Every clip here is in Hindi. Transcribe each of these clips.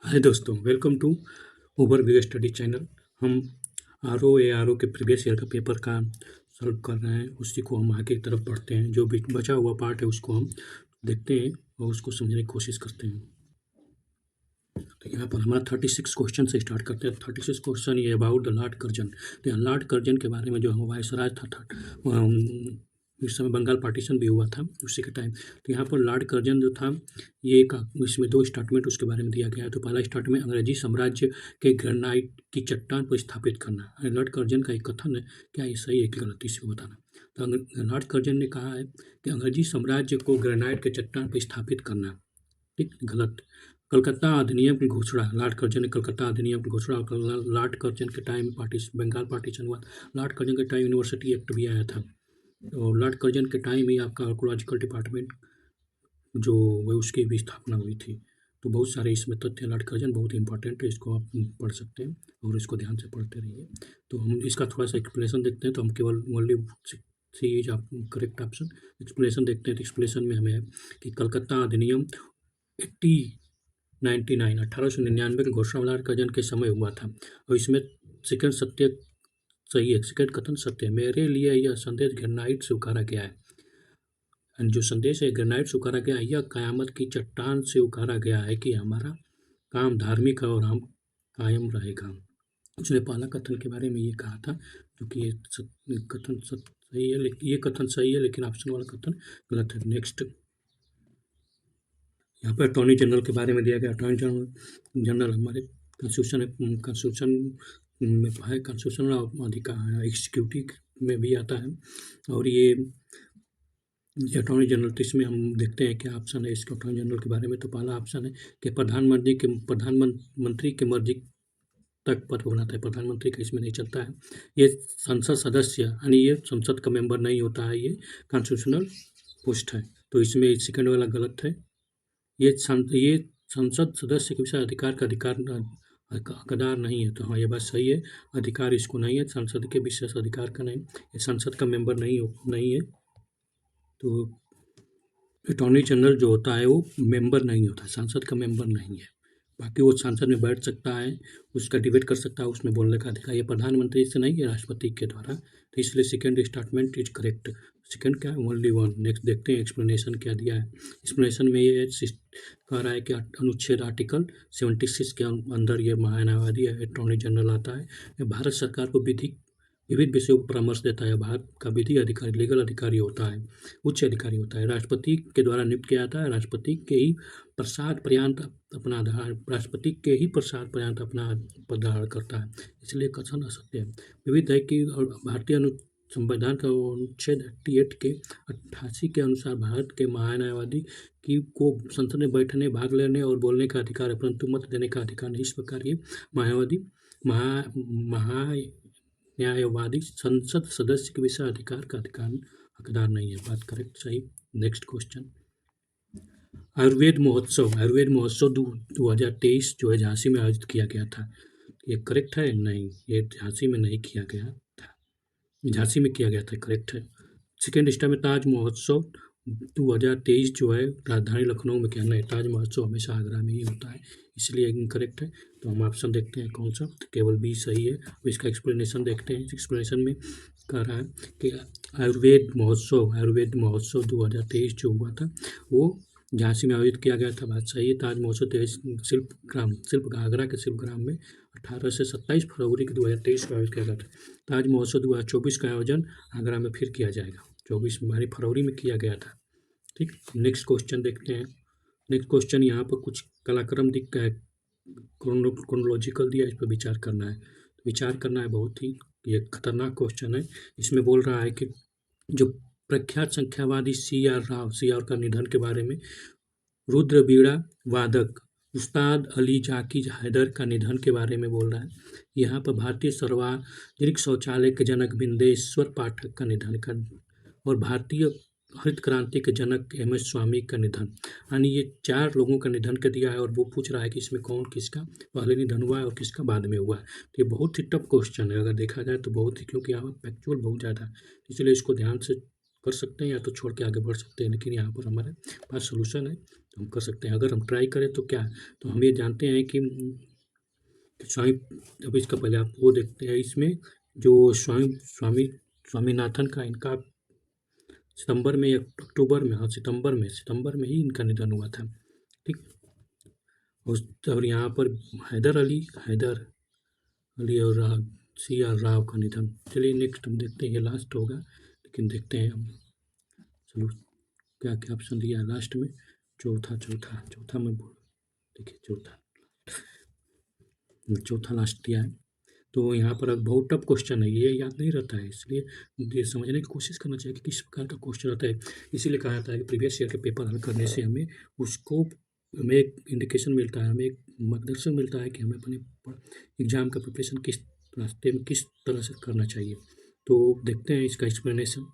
हाय दोस्तों, welcome to overview study channel. हम आर ओ के प्रीवियस ईयर का पेपर का सॉल्व कर रहे हैं। उसी को हम आगे की तरफ बढ़ते हैं। जो भी बचा हुआ पार्ट है उसको हम देखते हैं और उसको समझने की कोशिश करते हैं। तो यहाँ पर हमारा 36 क्वेश्चन से स्टार्ट करते हैं। 36 क्वेश्चन ये अबाउट द लॉर्ड कर्जन। तो यहाँ लॉर्ड कर्जन के बारे में जो हम वायसराय था इस समय बंगाल पार्टीशन भी हुआ था उसी के टाइम। तो यहाँ पर लॉर्ड कर्जन जो था ये एक इसमें दो स्टेटमेंट उसके बारे में दिया गया है। तो पहला स्टेटमेंट अंग्रेजी साम्राज्य के ग्रेनाइट की चट्टान पर स्थापित करना। लॉर्ड कर्जन का एक कथन है, क्या ये सही है कि गलत, इसको बताना। तो लॉर्ड कर्जन ने कहा है कि अंग्रेजी साम्राज्य को ग्रेनाइट के चट्टान पर स्थापित करना, ठीक, गलत। कलकत्ता अधिनियम की घोषणा, लॉर्ड कर्जन ने कलकत्ता अधिनियम की घोषणा। लॉर्ड कर्जन के टाइम बंगाल पार्टीशन हुआ। लॉर्ड कर्जन के टाइम यूनिवर्सिटी एक्ट भी आया था। और लॉर्ड कर्जन के टाइम ही आपका आर्कोलॉजिकल डिपार्टमेंट जो उसकी भी स्थापना हुई थी। तो बहुत सारे इसमें तथ्य, लॉर्ड कर्जन बहुत इंपॉर्टेंट है, इसको आप पढ़ सकते हैं और इसको ध्यान से पढ़ते रहिए। तो हम इसका थोड़ा सा एक्सप्लेनेशन देखते हैं। तो हम केवल ओनली सी इज आप करेक्ट ऑप्शन। एक्सप्लेनेशन देखते हैं। तो एक्सप्लेनेशन में हमें है कि कलकत्ता अधिनियम 1899 की घोषणा लॉर्ड कर्जन के समय हुआ था। और इसमें सेकंड सत्य सही है, सेकंड कथन सत्य है। मेरे लिए यह संदेश ग्रेनाइट से उकारा गया है। जो संदेश है ग्रेनाइट से उकारा गया है, यह कयामत की चट्टान से उकारा गया है कि हमारा काम धार्मिक है और हम कायम रहेगा। उसने पहला कथन के बारे में ये कहा था, क्योंकि ये कथन सही है, लेकिन ये कथन सही है लेकिन ऑप्शन वाला कथन गलत है। नेक्स्ट, यहाँ पर अटॉर्नी जनरल के बारे में दिया गया। अटॉर्नी जनरल हमारे कॉन्स्टिट्यूशन में है, कॉन्स्टिट्यूशनल अधिकार एग्जीक्यूटिव में भी आता है। और ये अटॉर्नी जनरल, तो इसमें हम देखते हैं क्या ऑप्शन है इसके अटॉर्नी जनरल के बारे में। तो पहला ऑप्शन है कि प्रधानमंत्री के मर्जी तक पद बनाता है। प्रधानमंत्री का इसमें नहीं चलता है। ये संसद सदस्य यानी ये संसद का मेंबर नहीं होता है, ये कॉन्स्टिट्यूशनल पोस्ट है। तो इसमें सेकंड वाला गलत है। ये संसद सदस्य के विषय अधिकार का हकदार नहीं है। तो हाँ, ये बात सही है, अधिकार इसको नहीं है, संसद के विशेष अधिकार का नहीं, ये संसद का मेंबर नहीं है। तो अटॉर्नी जनरल जो होता है वो मेंबर नहीं होता, संसद का मेंबर नहीं है। बाकी वो संसद में बैठ सकता है, उसका डिबेट कर सकता है, उसमें बोलने का अधिकार। ये प्रधानमंत्री से नहीं है, राष्ट्रपति के द्वारा। तो इसलिए second statement is correct. Second क्या है, ओनली वन। नेक्स्ट देखते हैं एक्सप्लेनेशन क्या दिया है। एक्सप्लेनेशन में ये कह रहा है कि अनुच्छेद आर्टिकल 76 के अंदर ये महान्यायवादी अटॉर्नी जनरल आता है। ये भारत सरकार को विविध विषयों पर परामर्श देता है। भारत का विधि अधिकारी, लीगल अधिकारी होता है, उच्च अधिकारी होता है, राष्ट्रपति के द्वारा नियुक्त किया जाता है। राष्ट्रपति के ही प्रसाद पर्यंत अपना पद धारण करता है। इसलिए कथन असत्य है। विविध है कि भारतीय संविधान का अनुच्छेद 88 के 88 के अनुसार भारत के महान्यायवादी को संसद में बैठने, भाग लेने और बोलने का अधिकार है, परंतु मत देने का अधिकार नहीं। इस प्रकार ये न्यायवादी संसद सदस्य के विषय अधिकार का हकदार नहीं है। बात करेक्ट, सही। नेक्स्ट क्वेश्चन, आयुर्वेद महोत्सव 2023 जो है झांसी में आयोजित किया गया था। ये करेक्ट है? नहीं, ये झांसी में नहीं किया गया था, झांसी में किया गया था, करेक्ट है। सेकेंड स्टेप में ताज महोत्सव 2023 जो है राजधानी लखनऊ में, क्या नहीं, ताज महोत्सव हमेशा आगरा में ही होता है, इसलिए इनकरेक्ट है। तो हम ऑप्शन देखते हैं कौन सा, तो केवल बी सही है। और इसका एक्सप्लेनेशन देखते हैं। एक्सप्लेनेशन में कह रहा है कि आयुर्वेद महोत्सव 2023 जो हुआ था वो झांसी में आयोजित किया गया था। बात सही है। ताज महोत्सव शिल्प आगरा के शिल्पग्राम में 18 से 27 फरवरी 2023 को आयोजित किया गया था। ताज महोत्सव 2024 का आयोजन आगरा में फिर किया जाएगा। 24 में फरवरी में किया गया था, ठीक। नेक्स्ट क्वेश्चन देखते हैं। नेक्स्ट क्वेश्चन यहाँ पर कुछ कलाक्रम दिख गया है, क्रोनोलॉजिकल दिया, इस पर विचार करना है। विचार करना है, बहुत ही ये खतरनाक क्वेश्चन है। इसमें बोल रहा है कि जो प्रख्यात संख्यावादी CR राव का निधन के बारे में, रुद्र बीड़ा वादक उस्ताद अली जाकी हैदर का निधन के बारे में बोल रहा है। यहाँ पर भारतीय सार्वजनिक शौचालय के जनक बिंदेश्वर पाठक का निधन और भारतीय हरित क्रांति के जनक MS स्वामी का निधन, यानी ये 4 लोगों का निधन कर दिया है। और वो पूछ रहा है कि इसमें कौन किसका पहले निधन हुआ है और किसका बाद में हुआ है। तो ये बहुत ही टफ क्वेश्चन है अगर देखा जाए तो, बहुत ही, क्योंकि यहाँ पर फैक्चुअल बहुत ज़्यादा है, इसलिए इसको ध्यान से कर सकते हैं या तो छोड़ के आगे बढ़ सकते हैं। लेकिन यहाँ पर हमारे पास सोल्यूशन है, हम कर सकते हैं। अगर हम ट्राई करें तो क्या है, तो हम ये जानते हैं कि स्वामी, अब इसका पहले आप वो देखते हैं, इसमें जो स्वामीनाथन का इनका सितंबर में या अक्टूबर में, हाँ सितंबर में ही इनका निधन हुआ था। ठीक। और यहाँ पर हैदर अली और CR राव का निधन। चलिए नेक्स्ट हम देखते हैं, ये लास्ट होगा, लेकिन देखते हैं हम। चलो क्या क्या ऑप्शन दिया है लास्ट में। चौथा में देखिए, चौथा लास्ट दिया है। तो यहाँ पर अब बहुत टफ क्वेश्चन है, ये याद नहीं रहता है, इसलिए ये समझने की कोशिश करना चाहिए कि किस प्रकार का क्वेश्चन आता है। इसीलिए कहा जाता है कि प्रीवियस ईयर के पेपर हल करने से हमें एक इंडिकेशन मिलता है, हमें एक मार्गदर्शन मिलता है कि हमें अपने एग्जाम का प्रिपरेशन किस रास्ते में किस तरह से करना चाहिए। तो देखते हैं इसका एक्सप्लेनेशन।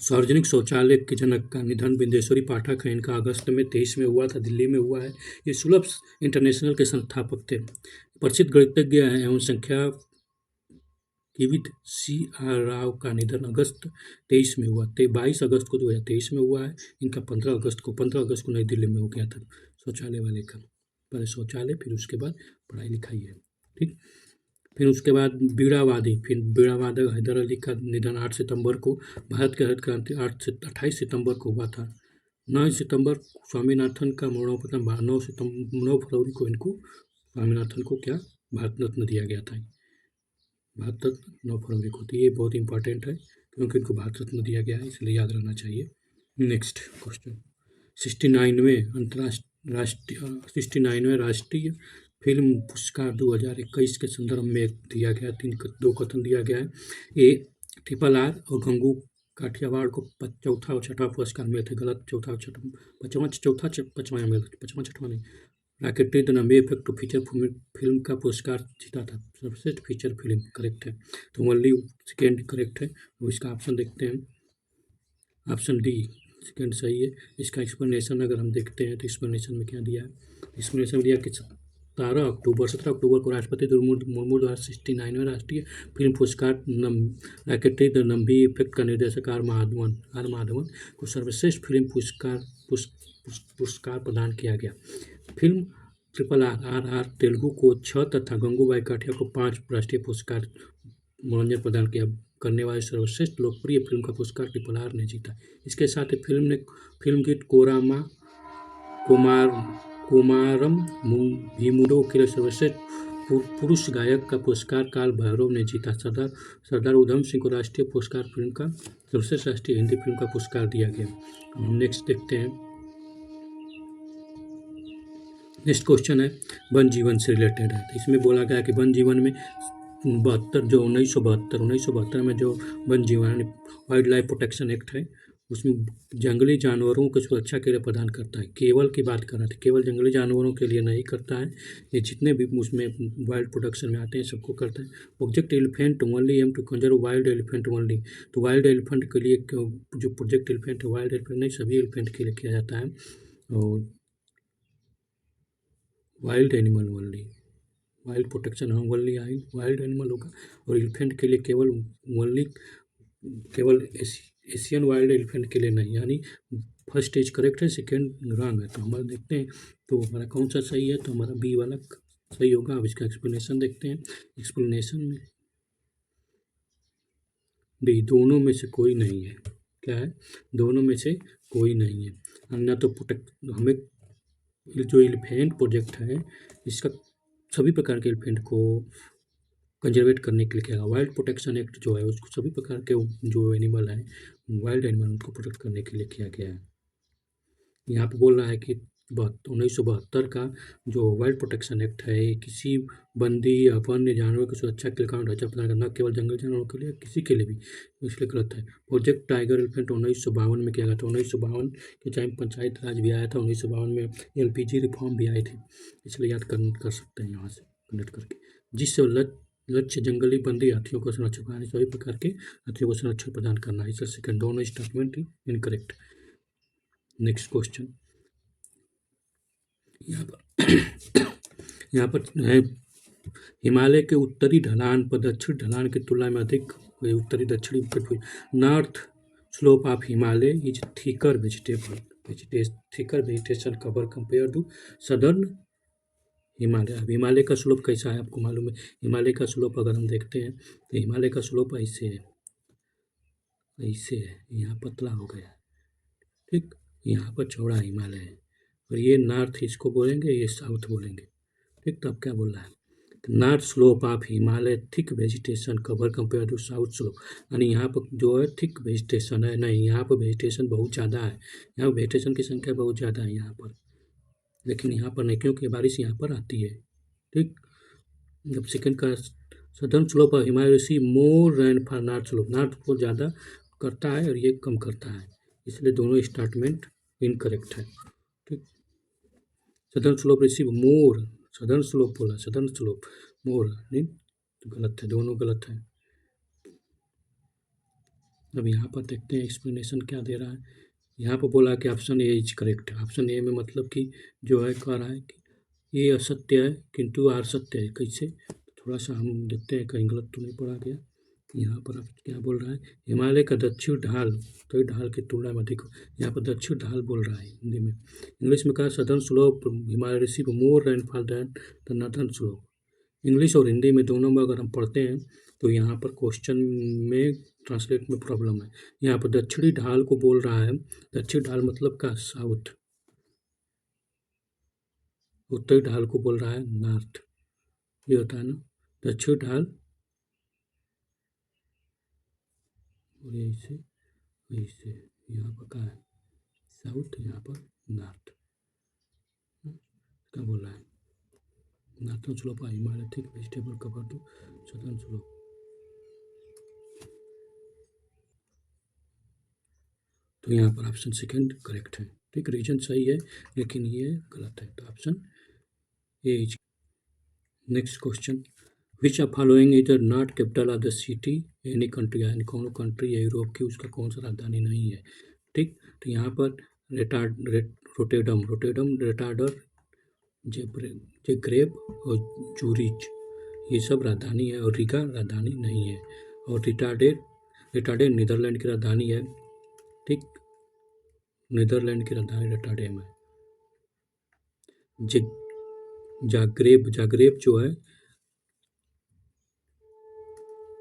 सार्वजनिक शौचालय के जनक का निधन बिंदेश्वरी पाठक है, इनका अगस्त में 23 में हुआ था, दिल्ली में हुआ है। ये सुलभ इंटरनेशनल के संस्थापक थे। प्रसिद्ध गणितज्ञ एवं संख्याविद CR राव का निधन अगस्त 23 में हुआ, 22 अगस्त को 2023 में हुआ है। इनका 15 अगस्त को नई दिल्ली में हो गया था शौचालय वाले का। पहले शौचालय, फिर उसके बाद पढ़ाई लिखाई है। ठीक। फिर उसके बाद बीड़ावादी हैदर अली का निधन 8 सितंबर को, भारत की हरित क्रांति 28 सितंबर को हुआ था। 9 सितंबर स्वामीनाथन का मरणोपरांत 9 फरवरी को इनको स्वामीनाथन को क्या भारत रत्न दिया गया था। भारत रत्न 9 फरवरी को, तो ये बहुत इंपॉर्टेंट है क्योंकि इनको भारत रत्न दिया गया है, इसलिए याद रहना चाहिए। नेक्स्ट क्वेश्चन, 69वें राष्ट्रीय फिल्म पुरस्कार 2021 के संदर्भ में दिया गया, 2 कथन दिया गया है। RRR और गंगू काठियावाड़ को चौथा और छठा पुरस्कार मिले थे। गलत, चौथा और छठा, पचवां नहीं। रॉकेटरी द नंबे इफेक्ट टू फीचर फिल्म का पुरस्कार जीता था, सर्वश्रेष्ठ फीचर फिल्म, करेक्ट है। तो ओनली सेकेंड करेक्ट है। तो इसका ऑप्शन देखते हैं, ऑप्शन डी सेकेंड सही है। इसका एक्सप्लेनेशन अगर हम देखते हैं तो एक्सप्लेनेशन में क्या दिया है, एक्सप्लेनेशन में दिया कि 17 अक्टूबर को राष्ट्रपति मुर्मू द्वारा 69वें राष्ट्रीय फिल्म पुरस्कार रॉकेटरी द नंबी इफेक्ट का निर्देशक आर माधवन को सर्वश्रेष्ठ फिल्म पुरस्कार प्रदान किया गया। फिल्म RRR तेलुगु को 6 तथा गंगूबाई काठिया को 5 राष्ट्रीय पुरस्कार मनोरंजन प्रदान किया करने वाले सर्वश्रेष्ठ लोकप्रिय फिल्म का पुरस्कार RRR ने जीता। इसके साथ ही फिल्म गीत कोमारम भीमुडो के लिए सर्वश्रेष्ठ पुरुष गायक का पुरस्कार काल भैरव ने जीता। सरदार उधम सिंह को राष्ट्रीय पुरस्कार फिल्म का सर्वश्रेष्ठ राष्ट्रीय हिंदी फिल्म का पुरस्कार दिया गया। हम नेक्स्ट देखते हैं। नेक्स्ट क्वेश्चन है वन जीवन से रिलेटेड है। तो इसमें बोला गया है कि वन जीवन में 1972 में जो वन जीवन वाइल्ड लाइफ प्रोटेक्शन एक्ट है, उसमें जंगली जानवरों को सुरक्षा के लिए प्रदान करता है। केवल की बात कर रहे थे, केवल जंगली जानवरों के लिए नहीं करता है, ये जितने भी उसमें वाइल्ड प्रोटेक्शन में आते हैं सबको करता है। Project elephant only aim to conserve wild elephant only. तो वाइल्ड एलिफेंट के लिए जो प्रोजेक्ट एलिफेंट है, वाइल्ड एलिफेंट नहीं, सभी एलिफेंट के लिए किया जाता है। और wild animal only, wild protection only wild animal होगा। और एलिफेंट के लिए केवल एशियन वाइल्ड एलिफेंट के लिए नहीं, यानी फर्स्ट स्टेज करेक्ट है, सेकेंड रॉन्ग है। तो हमारा देखते हैं तो हमारा कौन सा सही है, तो हमारा बी वाला सही होगा। अब इसका एक्सप्लेनेशन देखते हैं। एक्सप्लेनेशन में डी, दोनों में से कोई नहीं है। क्या है? दोनों में से कोई नहीं है। अन्य तो हमें जो एलिफेंट प्रोजेक्ट है, इसका सभी प्रकार के एलिफेंट को कंजर्वेट करने के लिए किया गया। वाइल्ड प्रोटेक्शन एक्ट जो है उसको सभी प्रकार के जो एनिमल हैं, वाइल्ड एनिमल, उनको प्रोटेक्ट करने के लिए किया गया है। यहाँ पे बोल रहा है कि 1972 का जो वाइल्ड प्रोटेक्शन एक्ट है, किसी बंदी या वन्य जानवरों की सुरक्षा के लिए कानून ढांचा प्रदान करना, केवल जंगली जानवरों के लिए, किसी के लिए भी, इसलिए गलत है। प्रोजेक्ट टाइगर एलिफेंट 1952 में किया गया था। 1952 के टाइम पंचायत राज भी आया था। 1952 में LPG रिफॉर्म भी आए थे, इसलिए याद कर सकते हैं यहाँ से कनेक्ट करके। जिससे लक्ष्य जंगली बंदी हाथियों को संरक्षण कराने, सभी प्रकार के हाथियों को संरक्षण प्रदान करना है। इसका सेकंड, दोनों स्टेटमेंट इनकरेक्ट। नेक्स्ट क्वेश्चन, यहाँ पर है हिमालय के उत्तरी ढलान पर दक्षिण ढलान की तुलना में अधिक उत्तरी दक्षिणी north slope of Himalaya is thicker vegetation cover compared to southern Himalaya. अब हिमालय का स्लोप कैसा है आपको मालूम है। हिमालय का स्लोप अगर हम देखते हैं तो हिमालय का स्लोप ऐसे है, यहाँ पतला हो गया, ठीक, यहाँ पर चौड़ा हिमालय है, और ये नॉर्थ इसको बोलेंगे, ये साउथ बोलेंगे, ठीक। तो अब क्या बोल रहा है, north slope of Himalaya thick vegetation cover compare to south slope, यानी यहाँ पर जो है थिक वेजिटेशन है, नहीं यहाँ पर वेजिटेशन बहुत ज़्यादा है, यहाँ वेजिटेशन की संख्या बहुत ज़्यादा है यहाँ पर, लेकिन यहाँ पर नहीं, क्योंकि बारिश यहाँ पर आती है, ठीक। जब सेकंड का southern slope of Himalaya see more rainfall, north slope, north को ज़्यादा करता है और ये कम करता है, इसलिए दोनों स्टेटमेंट इनकरेक्ट है, ठीक। सदर्न स्लोप रिसीव मोर, सदर्न स्लोप बोला, सदर्न स्लोप मोर नहीं, तो गलत है, दोनों गलत है। अब यहाँ पर देखते हैं एक्सप्लेनेशन क्या दे रहा है। यहाँ पर बोला कि option A is correct, option A में मतलब कि जो है कह रहा है कि ये असत्य है किंतु आर सत्य है। कैसे, थोड़ा सा हम देखते हैं कहीं गलत तो नहीं पढ़ा गया। यहाँ पर आप क्या बोल रहा है, हिमालय का दक्षिण ढाल कई ढाल की तुलना में अधिक, यहाँ पर दक्षिण ढाल बोल रहा है हिंदी में। इंग्लिश में कहा southern slope Himalaya receive more rainfall than the northern slope. English और हिंदी में दोनों में अगर हम पढ़ते हैं तो यहाँ पर क्वेश्चन में ट्रांसलेट में प्रॉब्लम है। यहाँ पर दक्षिणी ढाल को बोल रहा है, दक्षिण ढाल मतलब का साउथ, उत्तरी ढाल को बोल रहा है नॉर्थ, ये होता है ना, दक्षिण ढाल और ऐसे ऐसे, यहाँ पर क्या है साउथ, यहाँ पर नॉर्थ, क्या बोल रहा है, northern slope Himalaya thick vegetable cover to southern slope. तो यहाँ पर ऑप्शन सेकंड करेक्ट है, ठीक, रीजन सही है लेकिन ये गलत है, तो option A is. Next question, which of following is not capital of the city any country, यानी कौन कंट्री है यूरोप की उसका कौन सा राजधानी नहीं है, ठीक। तो यहाँ पर रोटेडम, रेटाडर, जेग्रेब और जूरिच ये सब राजधानी है, और रिगा राजधानी नहीं है, और रिटार्डेड नीदरलैंड की राजधानी है, ठीक, नीदरलैंड की राजधानी रोटरडैम है। जाग्रेब जो है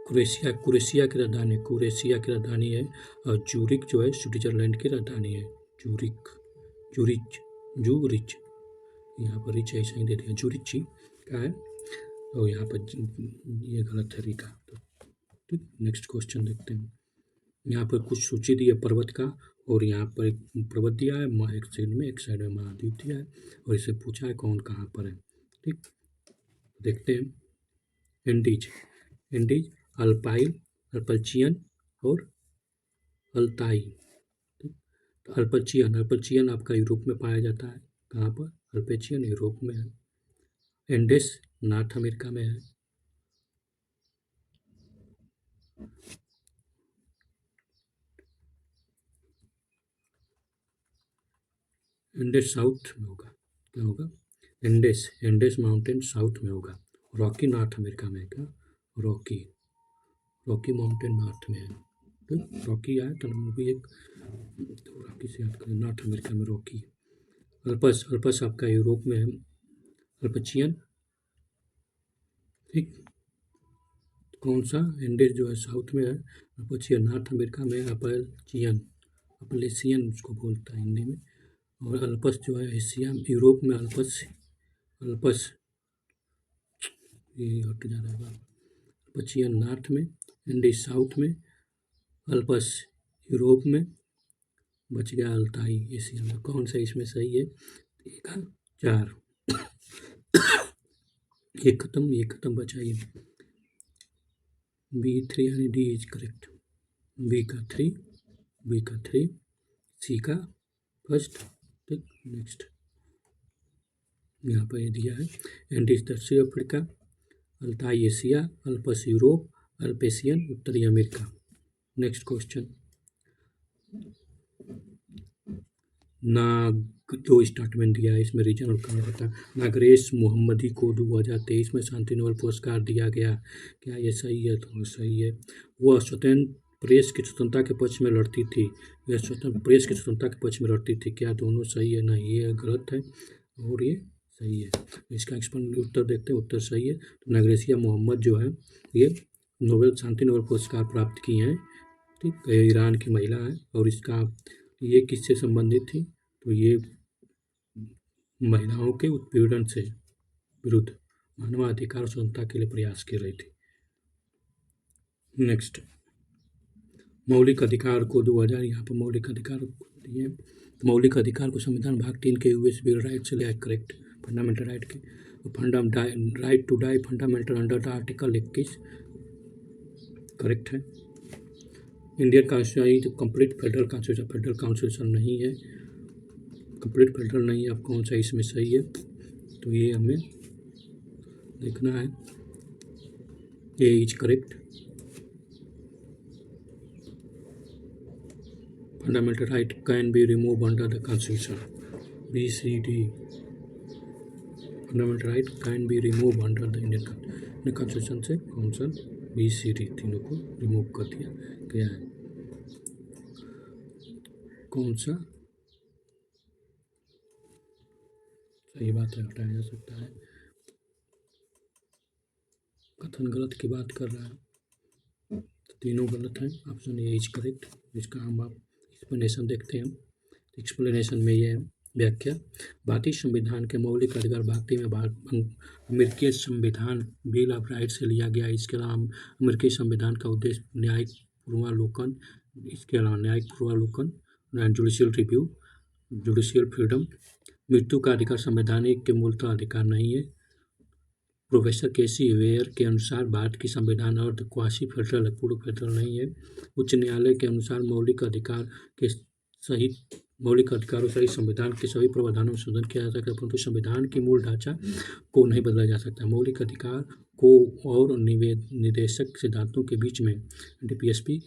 कुरेशिया की राजधानी है, और जूरिक जो है स्विट्जरलैंड की राजधानी है, जूरिच, यहाँ पर रिच ऐसा ही दे दिया, जूरिच का है, और यहाँ पर ये गलत है रिका, ठीक। नेक्स्ट क्वेश्चन देखते हैं। यहाँ पर कुछ सूची दी है पर्वत का, और यहाँ पर एक पर्वत दिया है, एक साइड में महाद्वीप दिया है, और इसे पूछा है कौन कहाँ पर है, ठीक। देखते हैं, एंडीज, अल्पाइल, अल्पचियन और अल्ताई, ठीक। तो अल्पचियन आपका यूरोप में पाया जाता है, कहाँ पर, अल्पचियन यूरोप में है, एंडेस नॉर्थ अमेरिका में है, एंडेस साउथ में होगा, क्या होगा, एंडेस माउंटेन साउथ में होगा, रॉकी नॉर्थ अमेरिका में है, क्या, रॉकी माउंटेन नॉर्थ में है, ठीक। रॉकी आया तो मूवी एक, तो रॉकी से याद करें, नॉर्थ अमेरिका में रॉकी। अल्पस आपका यूरोप में है, अल्पचियन, ठीक, कौन सा, एंडेस जो है साउथ में है, अल्पचियन नॉर्थ अमेरिका में, अपलेशियन उसको बोलता है हिंदी में, और अल्पस जो है एशिया यूरोप में, अल्पस ये हट जा रहा है, अल्पचियन नॉर्थ में, एंडेस साउथ में, अल्पस यूरोप में, बच गया अल्ताई एशिया में। कौन सा इसमें सही है, 4, एक खत्म बचाइए, B3 यानी डी इज करेक्ट, बी का 3, सी का फर्स्ट, ठीक। नेक्स्ट यहाँ पर ये दिया है, एंडीज दक्षिण Africa, Altai Asia, Alps Europe, Appalachian उत्तरी अमेरिका। नेक्स्ट क्वेश्चन, जो स्टेटमेंट दिया है इसमें रीजन और कारण बता। नागरेश मोहम्मदी को 2023 में शांति नोबेल पुरस्कार दिया गया, क्या ये सही है, तो सही है। वह स्वतंत्र प्रेस की स्वतंत्रता के पक्ष में लड़ती थी या प्रेस की स्वतंत्रता के पक्ष में लड़ती थी। क्या दोनों सही है? नहीं, ये गलत है और ये सही है। इसका उत्तर देखते हैं। उत्तर सही है। तो नगरेशिया मोहम्मद जो है ये शांति नोबेल पुरस्कार प्राप्त की हैं। ठीक, ये ईरान की महिला है और इसका ये किससे संबंधित थी? तो ये महिलाओं के उत्पीड़न से विरुद्ध मानवाधिकार और स्वतंत्रता के लिए प्रयास कर रही थी। नेक्स्ट, मौलिक अधिकार को 2000 यहाँ पर मौलिक अधिकार दिए। मौलिक अधिकार को संविधान भाग 3 के यूएस बिल राइट से लिया। करेक्ट, फंडामेंटल राइट के right to die fundamental under the article 21 correct है। Indian constitution complete federal constitution नहीं है, कंप्लीट फेडरल नहीं है। अब कौन सा इसमें सही है? तो ये हमें देखना है। A is correct. Fundamental right can be remove under the constitution. B C D. Fundamental right can be remove under the Indian constitution से कौन सा? बी सी डी तीनों को रिमूव कर दिया गया है। कौन सा सही बात है? हटाया जा सकता है। कथन गलत की बात कर रहा है, तो तीनों गलत हैं। Option A is correct. इसका हम आप एक्सप्लेनेशन देखते हैं। एक्सप्लेनेशन में ये व्याख्या, भारतीय संविधान के मौलिक अधिकार भाग में अमेरिकी संविधान बिल ऑफ राइट से लिया गया। इसके अलावा अमेरिकी संविधान का उद्देश्य न्यायिक पूर्वावलोकन, इसके अलावा न्यायिक पूर्वावलोकन, जुडिशियल रिव्यू, जुडिशियल फ्रीडम, मृत्यु का अधिकार संवैधानिक के मूलतः अधिकार नहीं है। प्रोफेसर केसी वेयर के अनुसार भारत की संविधान अर्ध क्वासी फेडरल है, पूर्व फेडरल नहीं है। उच्च न्यायालय के अनुसार मौलिक अधिकारों सहित संविधान के सभी प्रावधानों में संशोधन किया जा सकता है, परंतु संविधान की मूल ढांचा को नहीं बदला जा सकता। मौलिक अधिकार को और निदेशक सिद्धांतों के बीच में डीपीएसपी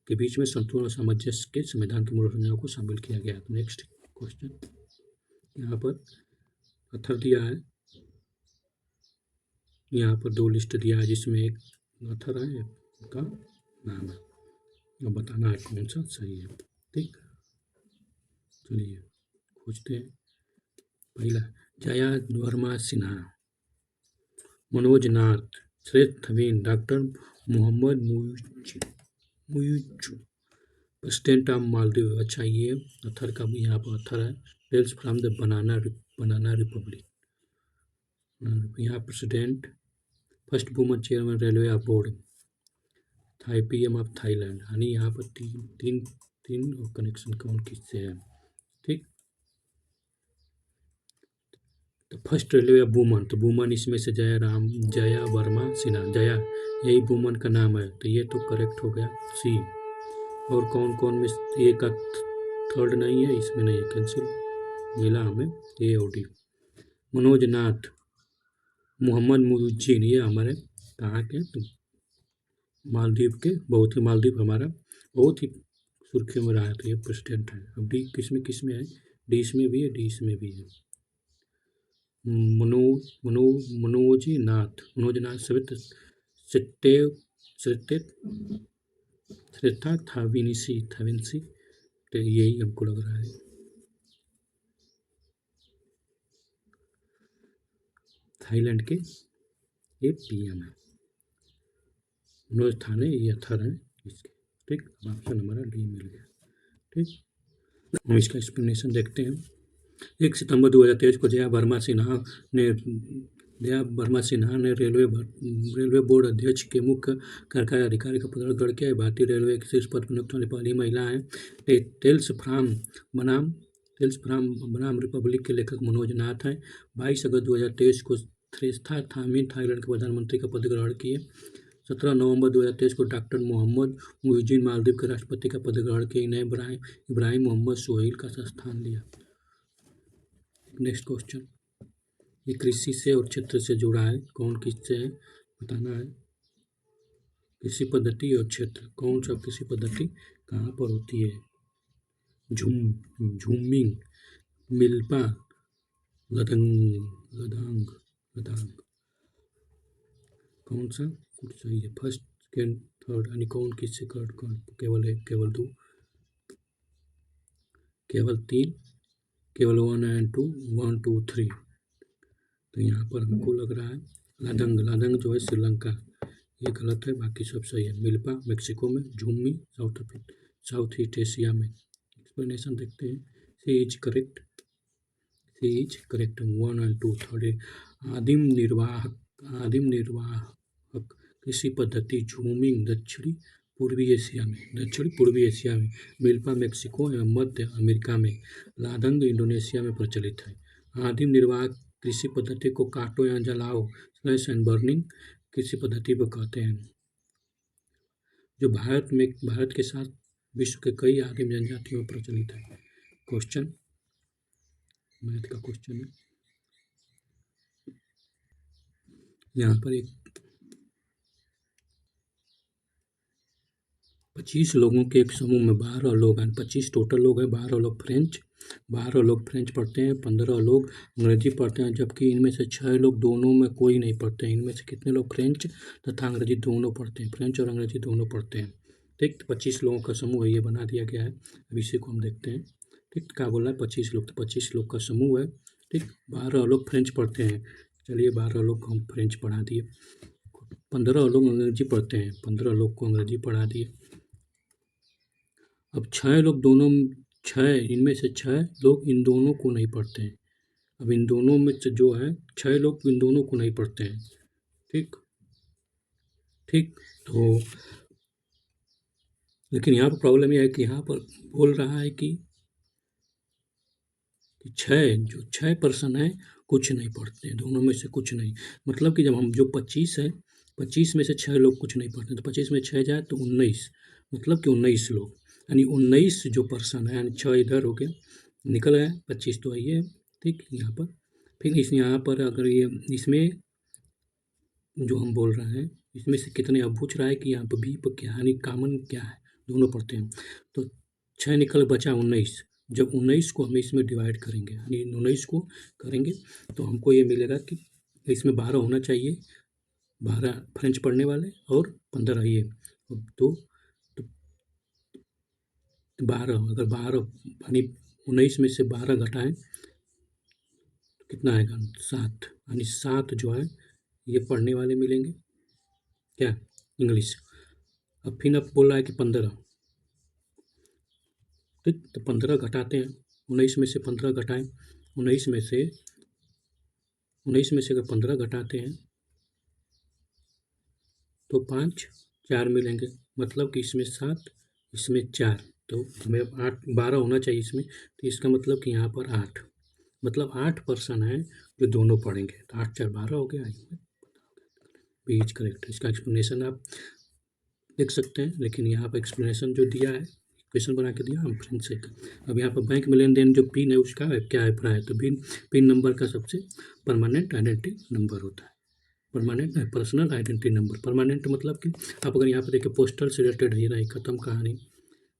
के बीच में संतुलन और सामंजस्य के संविधान की मूल रचनाओं को शामिल किया गया। नेक्स्ट क्वेश्चन, यहाँ पर पत्थर दिया है, यहाँ पर 2 लिस्ट दिया है जिसमें एक पत्थर है, का नाम है। अब बताना है कौन सा सही है। ठीक, चलिए खोजते हैं। पहला, Jaya Verma Sinha, Manoj Nath, Shrestha Naveen, doctor Mohamed Muizzu, president of Maldives. अच्छा, ये पत्थर का भी यहाँ पर पत्थर है। Tales from the banana republic. यहाँ president, first woman chairman railway of board, PM of Thailand. यानी यहाँ पर तीन कनेक्शन कौन किससे है? ठीक, तो फर्स्ट रेलवे ऑफ वुमन, तो वुमन इसमें से जया वर्मा सिन्हा, जया यही वुमन का नाम है, तो ये तो करेक्ट हो गया सी। और कौन में ए का थर्ड नहीं है, इसमें नहीं है, कैंसिल मिला हमें ए और डी। मनोज नाथ, मोहम्मद मुइज़्ज़ीन, ये हमारे कहाँ के? तो मालदीव के, बहुत ही मालदीव हमारा बहुत ही सुर्खियों में रहा है, तो ये प्रेसिडेंट है। अब डी किसमें है? डी इसमें भी है, डी इसमें भी है। मनोज नाथ श्रेष्ठा थाविनसी, तो यही हमको लग रहा है। थाईलैंड के ये पीएम है। मनोज थाने ये अथर है इसके। ठीक, ऑप्शन हमारा डी मिल गया। ठीक, हम इसका एक्सप्लेनेशन देखते हैं। 1 सितंबर 2023 को जया वर्मा सिन्हा ने रेलवे बोर्ड अध्यक्ष के मुख्य कार्यकारी अधिकारी का पद ग्रहण किया। भारतीय रेलवे के शीर्ष पद पर नियुक्त होने पहली महिला है। टेल्स बनाम रिपब्लिक के लेखक मनोज नाथ हैं। 22 अगस्त 2023 को श्रेष्ठा थामिन थाईलैंड के प्रधानमंत्री का पद ग्रहण किए। 17 नवंबर 2023 को डॉक्टर मोहम्मद मुइज़्ज़ीन मालदीव के राष्ट्रपति का पद ग्रहण किए। इन्हें इब्राहिम मोहम्मद सोहेल का स्थान लिया। नेक्स्ट क्वेश्चन, ये कृषि से और क्षेत्र से जुड़ा है, कौन किससे है बताना है। कृषि पद्धति और क्षेत्र, कौन सा कृषि पद्धति कहाँ पर होती है? झूमिंग, मिल्पा, लदांग, कौन सा कुछ सही है? फर्स्ट सेकेंड थर्ड यानी कौन किससे कौन, केवल एक, केवल दो, केवल तीन, केवल 1 एंड 2, 1 2 3। तो यहाँ पर हमको लग रहा है लादंग, लादंग जो है श्रीलंका, ये गलत है, बाकी सब सही है। मिल्पा मेक्सिको में, झूमी साउथ ईस्ट एशिया में। एक्सप्लेनेशन देखते हैं। C is correct, C is correct, 1 and 2 third. आदिम निर्वाहक कृषि पद्धति झूमिंग दक्षिणी पूर्वी एशिया में, मिल्पा मेक्सिको एवं मध्य अमेरिका में, लादंग इंडोनेशिया में प्रचलित है। आदिम निर्वाह कृषि पद्धति को काटो या जलाओ स्लैश एंड बर्निंग कृषि पद्धति पर कहते हैं, जो भारत के साथ विश्व के कई आदिम जनजातियों में प्रचलित है। क्वेश्चन, मैथ का क्वेश्चन है। यहाँ पर एक 25 लोगों के एक समूह में 12 लोग हैं, 25 टोटल लोग हैं, 12 लोग फ्रेंच पढ़ते हैं, 15 लोग अंग्रेजी पढ़ते हैं, जबकि इनमें से 6 लोग दोनों में कोई नहीं पढ़ते हैं। इनमें से कितने लोग फ्रेंच तथा अंग्रेजी दोनों पढ़ते हैं? फ्रेंच और अंग्रेजी दोनों पढ़ते हैं। ठीक, 25 लोगों का समूह है, ये बना दिया गया है। अब इसी को हम देखते हैं। ठीक, क्या बोला है? 25 लोग, तो 25 लोग का समूह है। ठीक, 12 लोग फ्रेंच पढ़ते हैं, चलिए 12 लोग को हम फ्रेंच पढ़ा दिए। 15 लोग अंग्रेजी पढ़ते हैं, 15 लोग को अंग्रेजी पढ़ा दिए। अब 6 लोग इनमें से 6 लोग इन दोनों को नहीं पढ़ते हैं। अब इन दोनों में से जो है 6 लोग इन दोनों को नहीं पढ़ते हैं। ठीक, तो लेकिन यहाँ पर प्रॉब्लम यह है कि यहाँ पर बोल रहा है कि 6 पर्सन है कुछ नहीं पढ़ते हैं, दोनों में से कुछ नहीं। मतलब कि जब हम जो 25 है, 25 में से 6 लोग कुछ नहीं पढ़ते, तो 25 में 6 जाए तो 19, मतलब कि 19 लोग, यानी 19 जो पर्सन है, यानी 6 इधर हो गया, निकल गया, 25 तो आइए। ठीक, यहाँ पर फिर यहाँ पर अगर ये इसमें जो हम बोल रहे हैं, इसमें से कितने, अब पूछ रहा है कि यहाँ पर बी पर क्या, यानी कॉमन क्या है, दोनों पढ़ते हैं, तो 6 निकल बचा 19। जब 19 को हम इसमें डिवाइड करेंगे, यानी 19 को करेंगे, तो हमको ये मिलेगा कि इसमें 12 होना चाहिए, 12 फ्रेंच पढ़ने वाले और 15 ये, तो 12, अगर 12 यानी 19 में से 12 घटाएं तो कितना आएगा? 7, यानी 7 जो है ये पढ़ने वाले मिलेंगे, क्या, इंग्लिश। अब फिर अब बोल रहा है कि 15, ठीक, तो 15 घटाते हैं, 19 में से 15 घटाएं, 19 में से अगर 15 घटाते हैं तो 5, 4 मिलेंगे, मतलब कि इसमें 7, इसमें 4, तो हमें 8, 12 होना चाहिए इसमें, तो इसका मतलब कि यहाँ पर 8, मतलब 8 पर्सन है जो दोनों पढ़ेंगे, तो 8 4 12 हो गया। B is correct. इसका एक्सप्लेनेशन आप देख सकते हैं, लेकिन यहाँ पर एक्सप्लेनेशन जो दिया है, क्वेश्चन बना के दिया हम फ्रेंड से। अब यहाँ पर बैंक में लेन देन जो पिन है उसका क्या अभिप्राय है? तो पिन नंबर का सबसे परमानेंट आइडेंटिटी नंबर होता है, permanent personal identity number. Permanent मतलब कि आप अगर यहाँ पर देखिए पोस्टल से रिलेटेड ही नहीं, खत्म कहानी।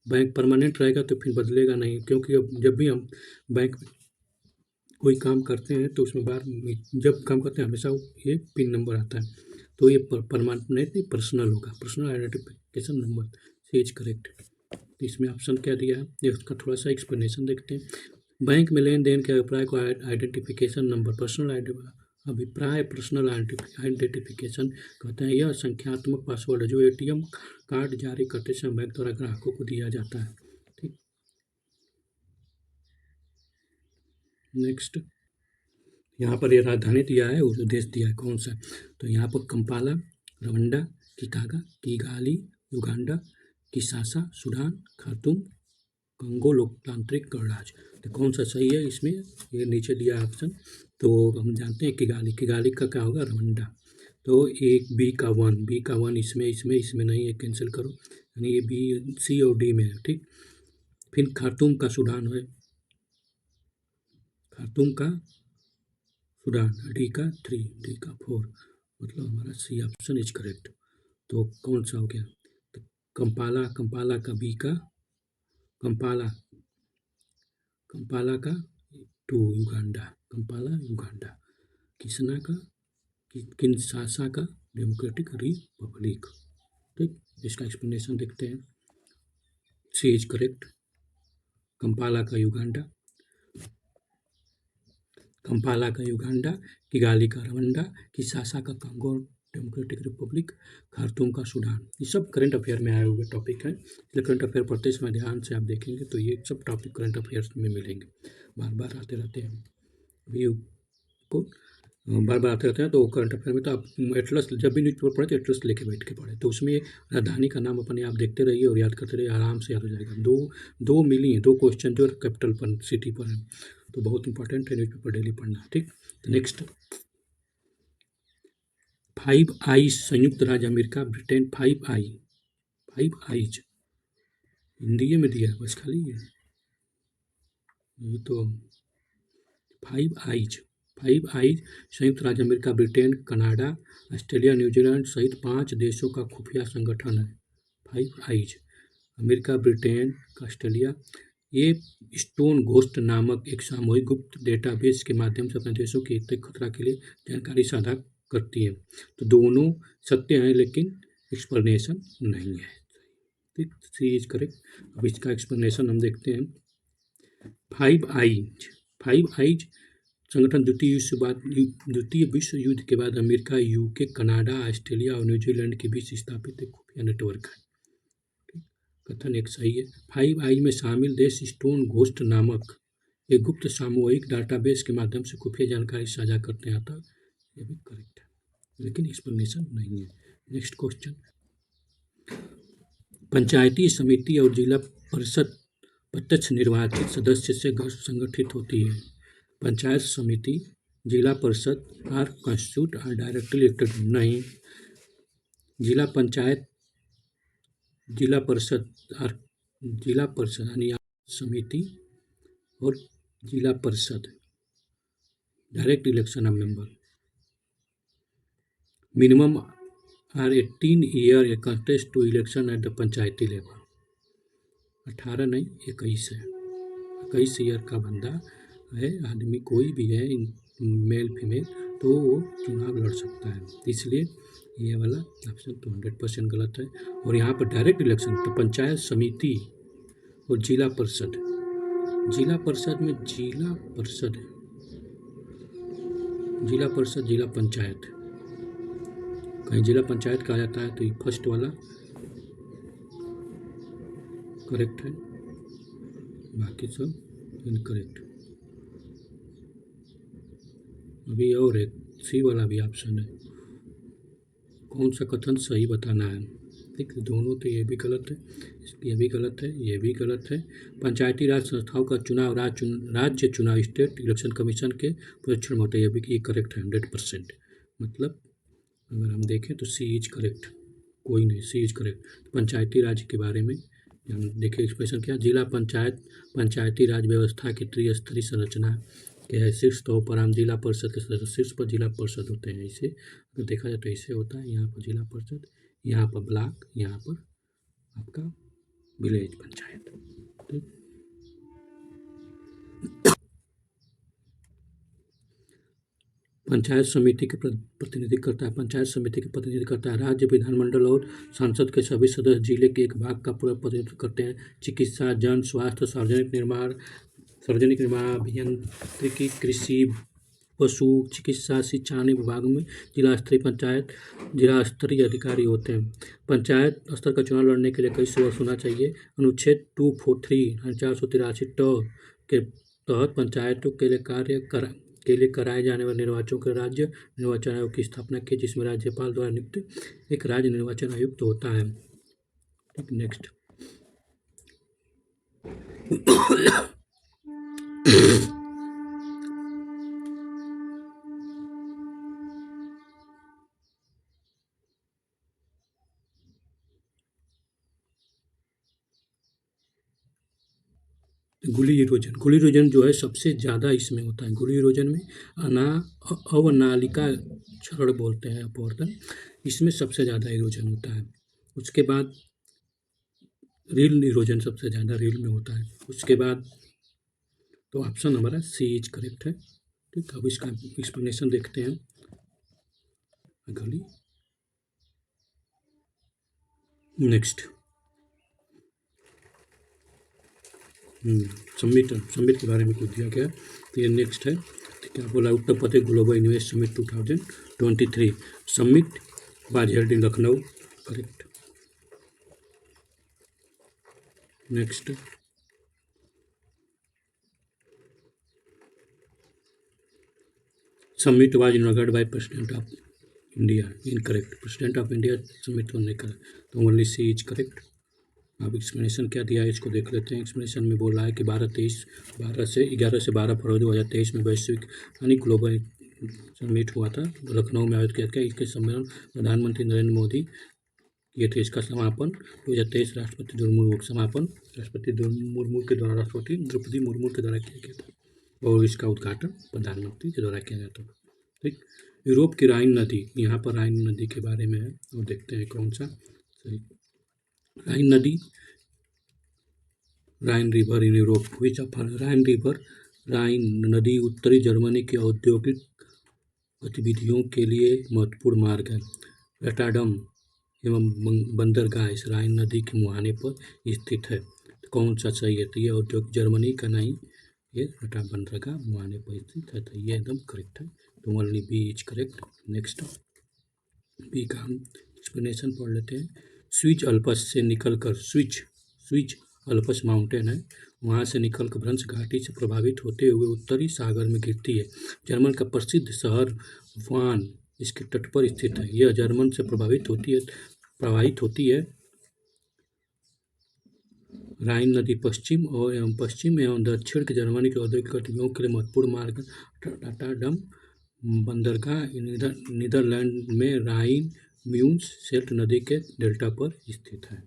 बैंक परमानेंट रहेगा तो फिर बदलेगा नहीं, क्योंकि अब जब भी हम बैंक में कोई काम करते हैं तो उसमें जब काम करते हैं हमेशा ये पिन नंबर आता है, तो ये परमानेंट नहीं, पर्सनल होगा, personal identification number. C is correct. तो इसमें ऑप्शन क्या दिया है, ये उसका थोड़ा सा एक्सप्लेनेशन देखते हैं। बैंक में लेन देन के अभिप्राय को आइडेंटिफिकेशन नंबर, पर्सनल आइडेंटिफिकेशन कहते हैं। यह संख्यात्मक पासवर्ड है जो एटीएम कार्ड जारी करते समय बैंक द्वारा ग्राहकों को दिया जाता है। ठीक, नेक्स्ट, यहाँ पर ये राजधानी दिया है, उस देश दिया है कौन सा, तो यहाँ पर कंपाला, रवंडा, किकागा, Kigali Uganda, Kinshasa Sudan, Khartoum Congo लोकतांत्रिक गणराज्य। तो कौन सा सही है इसमें, ये नीचे दिया है ऑप्शन। तो हम जानते हैं किगाली का क्या होगा, रवंडा। तो एक बी का वन इसमें नहीं है, कैंसिल करो, यानी ये बी, सी और डी में है। ठीक, फिर खार्तूम का सूडान है, खार्तूम का सूडान, डी का 3, डी का 4, मतलब हमारा सी ऑप्शन इज करेक्ट। तो कौन सा हो गया, तो कंपाला का बी का, कंपाला का 2, युगांडा, कंपाला युगांडा, किन्शासा का डेमोक्रेटिक रिपब्लिक। ठीक, इसका एक्सप्लेनेशन देखते हैं। C is correct. कंपाला का युगांडा, कंपाला का युगांडा, किगाली का रवांडा, किसासा का कांगो डेमोक्रेटिक रिपब्लिक, खार्तूम का सूडान। ये सब करंट अफेयर में आए हुए टॉपिक हैं, इसलिए करंट अफेयर पढ़ते समय ध्यान से आप देखेंगे तो ये सब टॉपिक करंट अफेयर्स में मिलेंगे, बार बार आते रहते हैं। अभी को बार बार आते रहते हैं तो करंट अफेयर में तो आप एटलस जब भी न्यूज़पेपर पढ़े तो एटलस लेके बैठ के पढ़े, तो उसमें राजधानी का नाम अपने आप देखते रहिए और याद करते रहिए, आराम से याद हो जाएगा। दो मिली हैं, 2 क्वेश्चन जो कैपिटल पर सिटी पर है, तो बहुत इंपॉर्टेंट है न्यूज़पेपर डेली पढ़ना। ठीक, नेक्स्ट 5 आईज, संयुक्त राज्य अमेरिका ब्रिटेन। 5 आईज हिंदी में दिया है, बस खाली है ये तो। 5 आईज संयुक्त राज्य America Britain Canada Australia New Zealand सहित 5 देशों का खुफिया संगठन है। 5 आईज अमेरिका ब्रिटेन ऑस्ट्रेलिया, ये स्टोन घोस्ट नामक एक सामूहिक गुप्त डेटाबेस के माध्यम से अपने देशों के हित खतरा के लिए जानकारी साझा करती है। तो दोनों सत्य हैं लेकिन एक्सप्लेनेशन नहीं है। ठीक, सी इज करेक्ट। अब इसका एक्सप्लेनेशन हम देखते हैं। 5 आईज संगठन द्वितीय विश्व युद्ध के बाद अमेरिका, यूके, कनाडा, ऑस्ट्रेलिया और न्यूजीलैंड के बीच स्थापित एक खुफिया नेटवर्क है। कथन एक सही है। 5 आई में शामिल देश स्टोन घोस्ट नामक एक गुप्त सामूहिक डाटाबेस के माध्यम से खुफिया जानकारी साझा करते हैं, अतः ये भी करेक्ट है, लेकिन एक्सप्लेनेशन नहीं है। नेक्स्ट क्वेश्चन, पंचायती समिति और जिला परिषद प्रत्यक्ष निर्वाचित सदस्य से संगठित होती है। पंचायत समिति, जिला परिषद are constitute are directly elected नहीं। जिला परिषद यानी समिति और जिला परिषद direct election of member. Minimum are 18 year contest to election at the पंचायती लेवल। 18 नहीं 21 है, 21 ईयर का बंदा है, आदमी कोई भी है मेल फीमेल, तो वो चुनाव लड़ सकता है, इसलिए ये वाला ऑप्शन तो 100% गलत है। और यहाँ पर डायरेक्ट इलेक्शन तो पंचायत समिति और जिला परिषद में जिला पंचायत, कहीं जिला पंचायत कहा जाता है तो ये फर्स्ट वाला करेक्ट है, बाकी सब इनकरेक्ट। अभी और एक सी वाला भी ऑप्शन है, कौन सा कथन सही बताना है। ठीक, दोनों तो ये भी गलत है, ये भी गलत है, ये भी गलत है। पंचायती राज संस्थाओं का चुनाव राज्य चुनाव स्टेट इलेक्शन कमीशन के परीक्षण में होता है, ये भी ये करेक्ट है 100%। मतलब अगर हम देखें तो सी इज करेक्ट, कोई नहीं, सी इज करेक्ट। पंचायती राज के बारे में हम देखें एक्सप्रेशन क्या, जिला पंचायत पंचायती राज व्यवस्था की त्रिस्तरीय संरचना के है। शीर्ष तौर पर हम जिला परिषद के सदस्य, शीर्ष पर जिला परिषद होते हैं, इसे अगर देखा जाए तो ऐसे होता है, यहाँ पर जिला परिषद, यहाँ पर ब्लॉक, यहाँ पर आपका विलेज पंचायत। ठीक, पंचायत समिति के प्रतिनिधित्व करता है, पंचायत समिति के प्रतिनिधित्व करता है राज्य विधानमंडल और संसद के सभी सदस्य जिले के एक भाग का पूरा प्रतिनिधित्व करते हैं। चिकित्सा, जन स्वास्थ्य, सार्वजनिक निर्माण, अभियांत्रिकी, कृषि, पशु चिकित्सा, शिक्षा अन्य विभागों में जिला स्तरीय अधिकारी होते हैं। पंचायत स्तर का चुनाव लड़ने के लिए कई वर्ष होना चाहिए। अनुच्छेद 243 483 के तहत पंचायतों के लिए कराए जाने वाले निर्वाचनों के राज्य निर्वाचन आयोग की स्थापना की, जिसमें राज्यपाल द्वारा नियुक्त एक राज्य निर्वाचन आयुक्त होता है। ठीक, नेक्स्ट गुली इरोजन जो है सबसे ज़्यादा इसमें होता है। गुली इरोजन में अवनालिका क्षरण बोलते हैं अपवर्तन, इसमें सबसे ज़्यादा इरोजन होता है। उसके बाद रील इरोजन सबसे ज़्यादा रील में होता है। उसके बाद तो ऑप्शन हमारा सी इज करेक्ट है। ठीक, अब इसका एक्सप्लेनेशन देखते हैं। गली नेक्स्ट समिट के बारे में कुछ दिया गया, तो ये नेक्स्ट है। तो क्या बोला, Uttar Pradesh global invest summit 2023 summit was held in Lucknow, correct. Next summit was inaugurated by president of India, incorrect. President of India summit तो नहीं करा, तो ओनली सी इज करेक्ट। अब एक्सप्लेनेशन क्या दिया है इसको देख लेते हैं। एक्सप्लेनेशन में बोल रहा है कि 11 से 12 फरवरी 2023 में वैश्विक यानी ग्लोबल समिट हुआ था, लखनऊ में आयोजित किया गया। इसके सम्मेलन प्रधानमंत्री नरेंद्र मोदी किए थे। इसका समापन 2023 राष्ट्रपति मुर्मू के द्वारा राष्ट्रपति द्रौपदी मुर्मू के द्वारा किया गया था, और इसका उद्घाटन प्रधानमंत्री के द्वारा किया गया था। ठीक। यूरोप की राइन नदी, यहाँ पर राइन नदी के बारे में है, और देखते हैं कौन सा सही। राइन नदी, Rhine river in Europe, which of Rhine river, Rhine नदी उत्तरी जर्मनी की औद्योगिक गतिविधियों के लिए महत्वपूर्ण मार्ग है। रॉटरडम एवं बंदरगाह इस राइन नदी के मुहाने पर स्थित है। तो कौन सा सही है, तो ये औद्योगिक जर्मनी का नहीं, ये रॉटरडम बंदरगाह मुहाने पर स्थित है, तो ये एकदम करेक्ट है। तो only B is correct. Next B का हम एक्सप्लेनेशन पढ़ लेते हैं। स्विच अल्पस से निकलकर, स्विच अल्पस माउंटेन है, वहाँ से निकलकर भ्रंश घाटी से प्रभावित होते हुए उत्तरी सागर में गिरती है। जर्मन का प्रसिद्ध शहर वान इसके तट पर स्थित है। यह जर्मन से प्रभावित होती है। राइन नदी पश्चिम एवं दक्षिण के जर्मनी के औद्योगिक गतिविधियों के लिए महत्वपूर्ण मार्ग। रॉटरडम बंदरगाह नीदरलैंड में राइन म्यून्स सेल्ट नदी के डेल्टा पर स्थित है।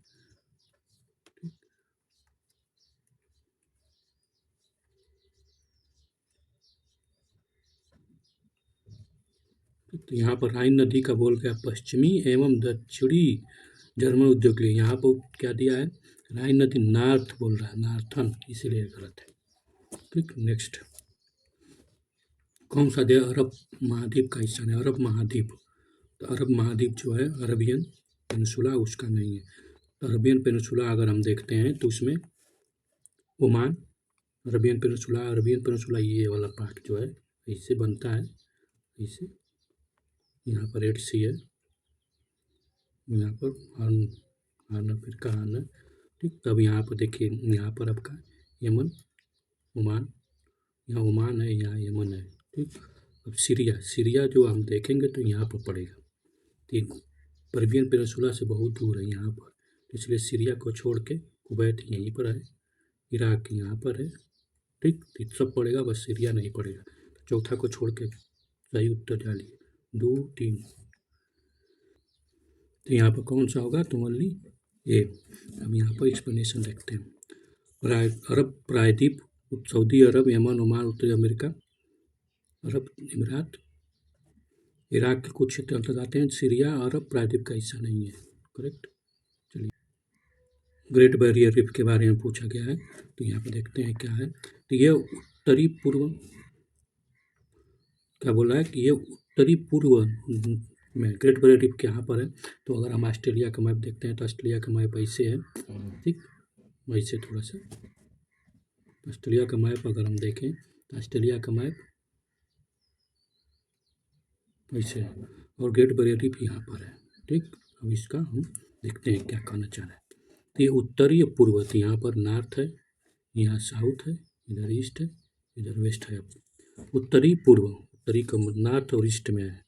तो यहाँ पर राइन नदी का बोल गया पश्चिमी एवं दक्षिणी जर्मन उद्योग के लिए। यहाँ पर क्या दिया है, राइन नदी नॉर्थ बोल रहा है, नॉर्थन, इसीलिए गलत है। ठीक। नेक्स्ट कौन सा देश अरब महाद्वीप का हिस्सा है, अरब महाद्वीप, तो अरब महाद्वीप जो है अरबियन पेनिनसुला उसका नहीं है। तो अरबियन पेनिनसुला अगर हम देखते हैं तो उसमें ओमान, अरबियन पेनिनसुला ये वाला पार्ट जो है इससे बनता है, इसे यहाँ पर रेड सी है, यहाँ पर हार्न अफ्रीका हार्न। ठीक। तब यहाँ पर देखिए, यहाँ पर आपका यमन, ओमान, यहाँ ओमान है, यहाँ यमन है। ठीक। अब सीरिया जो हम देखेंगे तो यहाँ पर पड़ेगा, तीन अरबियन पेनिनसुला से बहुत दूर है यहाँ पर, इसलिए सीरिया को छोड़ के कुवैत यहीं पर है, इराक यहाँ पर है। ठीक। तो सब पड़ेगा, बस सीरिया नहीं पड़ेगा। तो चौथा को छोड़ के सही उत्तर डालिए, 2, 3। तो यहाँ पर कौन सा होगा, तो ओनली ए। अब यहाँ पर एक्सप्लेनेशन देखते हैं। अरब प्रायद्वीप, सऊदी अरब, यमन, ओमान, उत्तरी अमेरिका, अरब अमीरात, इराक के कुछ क्षेत्र अंतर्गत आते हैं। सीरिया अरब प्रायद्वीप का हिस्सा नहीं है, करेक्ट। चलिए, ग्रेट बैरियर रीफ के बारे में पूछा गया है, तो यहाँ पर देखते हैं क्या है। तो ये उत्तरी पूर्व, क्या बोला है कि ये उत्तरी पूर्व में ग्रेट बैरियर रीफ कहाँ पर है। तो अगर हम ऑस्ट्रेलिया का मैप देखते हैं तो ऑस्ट्रेलिया का मैप ऐसे है। ठीक। वैसे थोड़ा सा ऑस्ट्रेलिया का मैप अगर हम देखें तो ऑस्ट्रेलिया का मैप ऐसे है, और ग्रेट बैरियर रीफ यहाँ पर है। ठीक। अब इसका हम देखते हैं क्या कहना चाह रहे हैं। तो ये उत्तरी पूर्व, तो यहाँ पर नॉर्थ है, यहाँ साउथ है, इधर ईस्ट है, इधर वेस्ट है। उत्तरी पूर्व, उत्तरी का नॉर्थ और ईस्ट में है,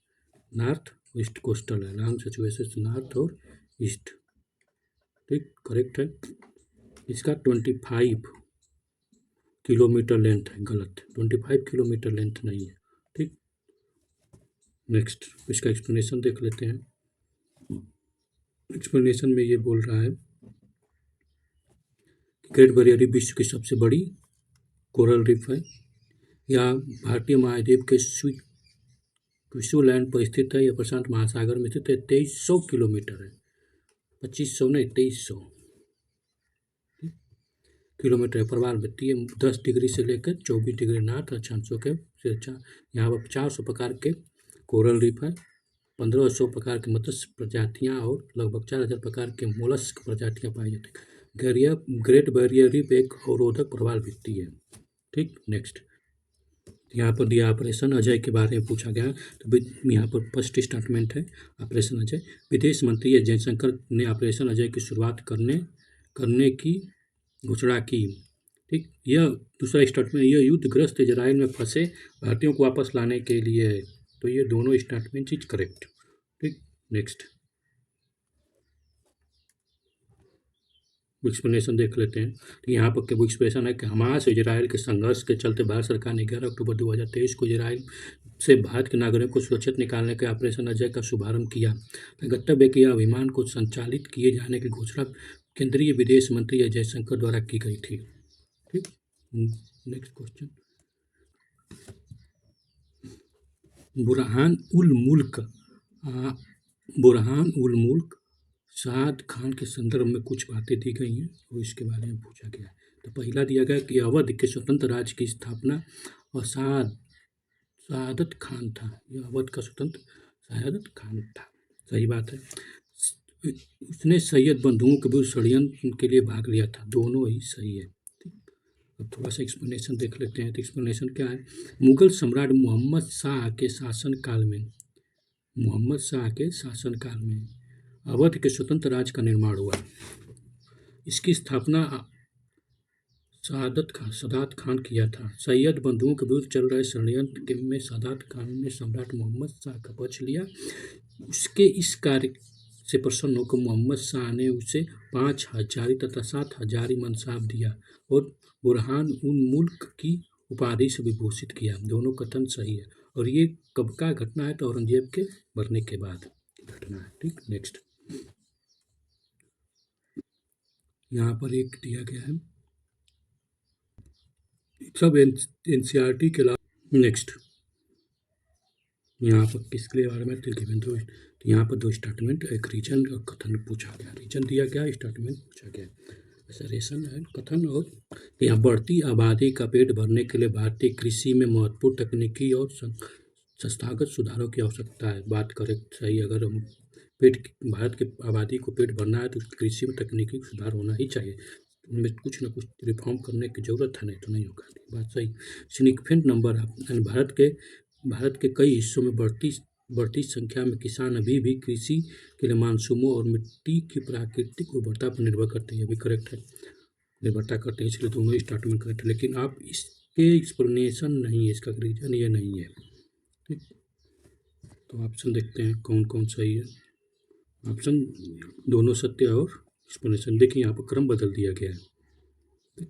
नॉर्थ ईस्ट कोस्टल है, लॉन्ग सिचुएशन नॉर्थ और ईस्ट। ठीक। करेक्ट है। इसका 25 किलोमीटर लेंथ है, गलत, 25 किलोमीटर लेंथ नहीं है। ठीक। नेक्स्ट इसका एक्सप्लेनेशन देख लेते हैं। एक्सप्लेनेशन में ये बोल रहा है ग्रेट बैरियर रीफ विश्व की सबसे बड़ी कोरल रीफ है। यह भारतीय महाद्वीप के स्विट्जरलैंड पर स्थित है। यह प्रशांत महासागर में स्थित है। 2300 किलोमीटर है, 2500 नहीं 2300 किलोमीटर है। प्रवाल वृत्ति है 10 डिग्री से लेकर 24 डिग्री नॉर्थ अक्षांशों के से। अच्छा, यहाँ पर 400 प्रकार के कोरल रीफ है। 1500 प्रकार की मत्स्य प्रजातियां और लगभग 4000 प्रकार के मोलस्क प्रजातियां पाई जाती हैं। ग्रेट बैरियर रीफ एक अवरोधक प्रवाल भित्ति है। ठीक, नेक्स्ट। यहाँ पर दिया ऑपरेशन अजय के बारे में पूछा गया, तो यहाँ पर फर्स्ट स्टेटमेंट है ऑपरेशन अजय। विदेश मंत्री एस जयशंकर ने ऑपरेशन अजय की शुरुआत करने की घोषणा की। ठीक, यह दूसरा स्टेटमेंट, यह युद्धग्रस्त इजराइल में फंसे भारतीयों को वापस लाने के लिए है। तो ये दोनों स्टेटमेंट इज करेक्ट। ठीक, नेक्स्ट एक्सप्लेनेशन देख लेते हैं। तो यहाँ पर क्या एक्सप्रेशन है कि हमास इजराइल के संघर्ष के चलते भारत सरकार ने 11 अक्टूबर 2023 को इजराइल से भारत के नागरिकों को सुरक्षित निकालने के ऑपरेशन अजय का शुभारंभ किया। गंतव्य के यह विमान को संचालित किए जाने की घोषणा केंद्रीय विदेश मंत्री एस जयशंकर द्वारा की गई थी। ठीक, नेक्स्ट क्वेश्चन। बुरहान उल मुल्क साद खान के संदर्भ में कुछ बातें दी गई हैं और इसके बारे में पूछा गया है। तो पहला दिया गया कि अवध के स्वतंत्र राज्य की स्थापना और सआदत खान था। यह अवध का स्वतंत्र सआदत खान था, सही बात है। उसने सैयद बंधुओं के विरुद्ध षड्यंत्र के लिए भाग लिया था, दोनों ही सही है। अब थोड़ा सा एक्सप्लेनेशन देख लेते हैं। तो एक्सप्लेनेशन क्या है? मुगल सम्राट मोहम्मद शाह के शासनकाल में अवध के स्वतंत्र राज्य का निर्माण हुआ। इसकी स्थापना सादात खान किया था। सैयद बंधुओं के विरुद्ध चल रहे षड्यंत्र में सादात खान ने सम्राट मोहम्मद शाह का पक्ष लिया। उसके इस कार्य से प्रसन्न होकर मोहम्मद शाह ने उसे 5 हजारी तथा 7 हजारी मनसाब दिया और बुरहान उन मुल्क की उपाधि से विभूषित किया। दोनों कथन सही है और ये कब का घटना है? तो औरंगजेब के मरने के बाद घटना है। ठीक, नेक्स्ट। यहाँ पर एक दिया गया है सब एनसीईआरटी के अलावा। नेक्स्ट, यहाँ पर किसके बारे में तो यहाँ पर 2 स्टेटमेंट, एक रीजन और कथन पूछा गया। रीजन दिया गया, स्टेटमेंट पूछा गया। रेशन है कथन। और यहाँ बढ़ती आबादी का पेट भरने के लिए भारतीय कृषि में महत्वपूर्ण तकनीकी और संस्थागत सुधारों की आवश्यकता है। बात करेक्ट, सही। अगर हम भारत के आबादी को पेट भरना है तो कृषि में तकनीकी सुधार होना ही चाहिए, उनमें कुछ ना कुछ रिफॉर्म करने की जरूरत है, नहीं तो नहीं होगा। बात सही। सिग्निफिकेंट नंबर यानी भारत के कई हिस्सों में बढ़ती संख्या में किसान अभी भी कृषि के लिए मानसूनों और मिट्टी की प्राकृतिक उर्वरता पर निर्भर करते हैं। ये भी करेक्ट है, निर्भरता करते हैं, इसलिए दोनों ही स्टेटमेंट करेक्ट है। लेकिन आप इसके एक्सप्लेनेशन नहीं है, इसका रीजन ये नहीं है। ठीक, तो ऑप्शन देखते हैं कौन कौन सही है। ऑप्शन दोनों सत्य और एक्सप्लेनेशन। देखिए यहाँ पर क्रम बदल दिया गया है।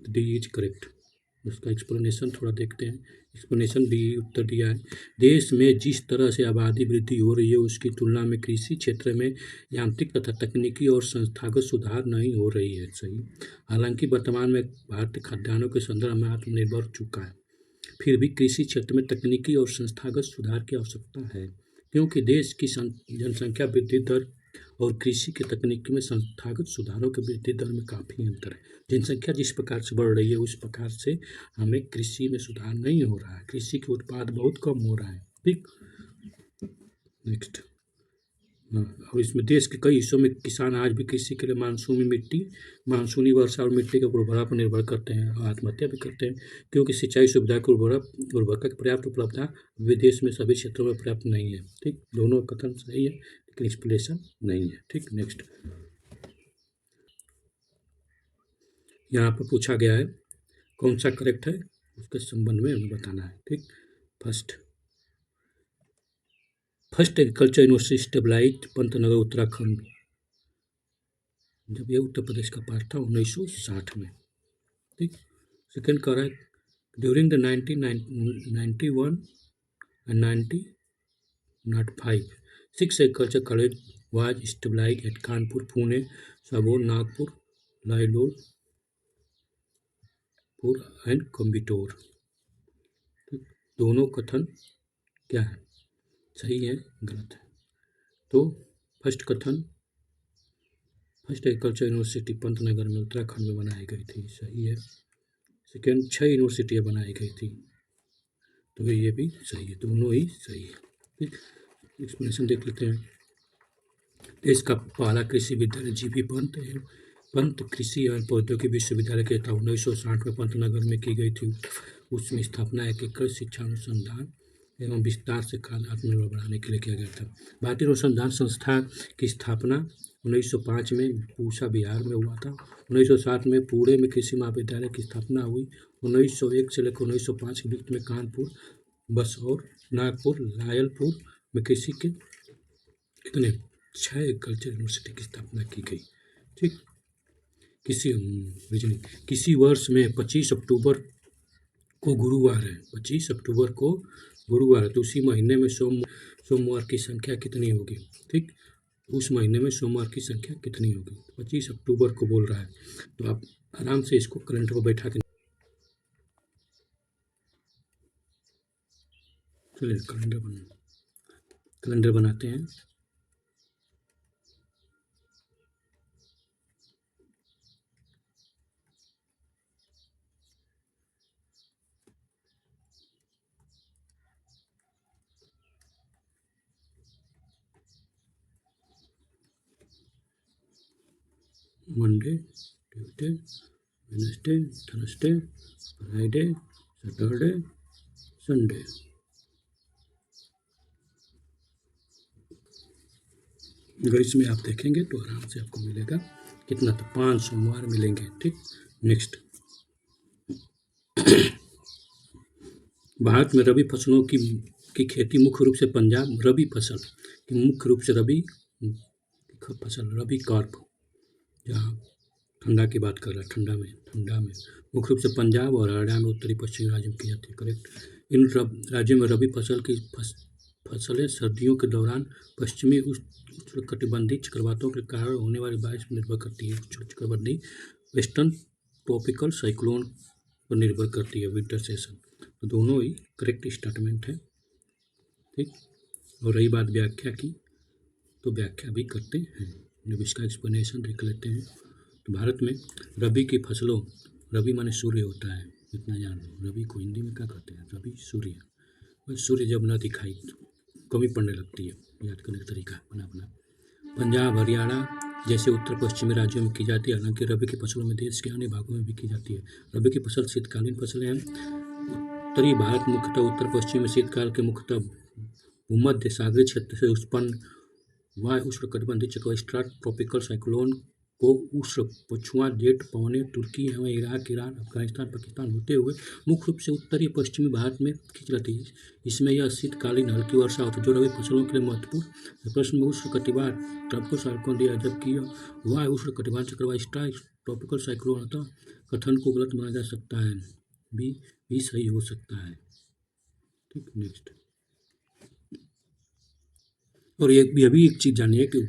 D is correct. उसका एक्सप्लेनेशन थोड़ा देखते हैं। एक्सप्लेनेशन डी उत्तर दिया है। देश में जिस तरह से आबादी वृद्धि हो रही है उसकी तुलना में कृषि क्षेत्र में यांत्रिक तथा तकनीकी और संस्थागत सुधार नहीं हो रही है, सही। हालांकि वर्तमान में भारत खाद्यान्नों के संदर्भ में आत्मनिर्भर चुका है, फिर भी कृषि क्षेत्र में तकनीकी और संस्थागत सुधार की आवश्यकता है, क्योंकि देश की जनसंख्या वृद्धि दर और कृषि के तकनीकी में संस्थागत सुधारों के वृद्धि दर में काफ़ी अंतर है। जनसंख्या जिस प्रकार से बढ़ रही है उस प्रकार से हमें कृषि में सुधार नहीं हो रहा है, कृषि के उत्पाद बहुत कम हो रहा है। ठीक, नेक्स्ट। और इसमें देश के कई हिस्सों में किसान आज भी कृषि के लिए मानसूनी वर्षा और मिट्टी के उर्वरता पर निर्भर करते हैं और आत्महत्या भी करते हैं, क्योंकि सिंचाई सुविधा की उर्वरता की पर्याप्त उपलब्धता विदेश में सभी क्षेत्रों में पर्याप्त नहीं है। ठीक, दोनों कथन सही है लेकिन एक्सप्लेनेशन नहीं है। ठीक, नेक्स्ट। यहाँ पर पूछा गया है कौन सा करेक्ट है, उसके संबंध में हमें बताना है। ठीक, first agriculture university established Pantnagar Uttarakhand, जब ये उत्तर प्रदेश का पार्ट था 1960 में। ठीक, सेकेंड कह रहा है during the 1991 and 1905 6 agriculture college was stabilise at Kanpur, Pune, Sabour, Nagpur, लाइलोलपुर and कोम्बिटोर। दोनों कथन क्या है? सही है, गलत है? तो फर्स्ट कथन, फर्स्ट एग्रीकल्चर यूनिवर्सिटी पंतनगर में उत्तराखंड में बनाई गई थी, सही है। सेकेंड 6 यूनिवर्सिटियाँ बनाई गई थी, तो ये भी सही है, दोनों ही सही है। एक्सप्लेनेशन देख लेते हैं। देश का पहला कृषि विद्यालय जीबी पंत कृषि एवं प्रौद्योगिकी विश्वविद्यालय के था 1960 में पंतनगर में की गई थी। उसमें स्थापना एकीकृत शिक्षा अनुसंधान एवं विस्तार से खाद्य आत्मनिर्भर बनाने के लिए किया गया था। भारतीय अनुसंधान संस्था की स्थापना 1905 में पूसा बिहार में हुआ था। 1907 में पुणे में कृषि महाविद्यालय की स्थापना हुई। 1901 से लेकर 1905 के बीच में कानपुर, बसौर, नागपुर, लायलपुर में कृषि के कितने 6 एग्रीकल्चर यूनिवर्सिटी की स्थापना की गई। ठीक, किसी वर्ष में 25 अक्टूबर को गुरुवार है, 25 अक्टूबर को गुरुवार है, तो उसी महीने में सोमवार की संख्या कितनी होगी? ठीक, उस महीने में सोमवार की संख्या कितनी होगी? 25 अक्टूबर को बोल रहा है, तो आप आराम से इसको कैलेंडर पर बैठा के चलिए कैलेंडर बनाते हैं। Monday, Tuesday, Wednesday, Thursday, Friday, Saturday, Sunday. अगर इसमें आप देखेंगे तो आराम से आपको मिलेगा कितना, तो 5 सोमवार मिलेंगे। ठीक, नेक्स्ट, भारत में रबी फसलों की खेती मुख्य रूप से पंजाब रबी फसल की मुख्य रूप से रबी फसल रबी क्रॉप, जहाँ ठंडा की बात कर रहा है, ठंडा में मुख्य रूप से पंजाब और हरियाणा में उत्तरी पश्चिमी राज्यों में की जाती है। करेक्ट। इन राज्यों में रबी फसल की फसलें सर्दियों के दौरान पश्चिमी उष्णकटिबंधीय चक्रवातों के कारण होने वाली बारिश पर निर्भर करती है। उष्णकटिबंधीय वेस्टर्न ट्रॉपिकल साइक्लोन पर निर्भर करती है विंटर सेशन। तो दोनों ही करेक्ट स्टेटमेंट है। ठीक, और रही बात व्याख्या की, तो व्याख्या भी करते हैं। जब इसका एक्सप्लेनेशन देख लेते हैं, तो भारत में रबी की फसलों, रबी माने सूर्य होता है, इतना जान लो। रबी को हिंदी में क्या कहते हैं? रबी सूर्य। और सूर्य जब न दिखाई तो कमी पड़ने लगती है, याद करने का तरीका अपना। पंजाब हरियाणा जैसे उत्तर पश्चिमी राज्यों में की जाती है। हालांकि रबी की फसलों में देश के अन्य भागों में भी की जाती है। रबी की फसल शीतकालीन फसलें हैं। उत्तरी भारत मुख्यतः उत्तर पश्चिम में शीतकाल के मुख्यतः भूमध्य सागरीय क्षेत्र से उत्पन्न वायु उष्णकटिबंधीय चक्रवात ट्रॉपिकल साइक्लोन को उष्ण पछुआ जेट पवनें तुर्की एवं इराक, ईरान, अफगानिस्तान, पाकिस्तान होते हुए मुख्य रूप से उत्तरी पश्चिमी भारत में खींच रहती है। इसमें यह शीतकालीन हल्की वर्षा होती है, जो रबी फसलों के लिए महत्वपूर्ण। प्रश्न में उष्णकटिबंध ट्रॉपिकल साइक्लोन दिया, जबकि वायु उष्णकटिबंधीय चक्रवात ट्रॉपिकल साइक्लोन होता। कथन को गलत माना जा सकता है, भी सही हो सकता है। ठीक, नेक्स्ट। और ये भी एक चीज़ जानिए कि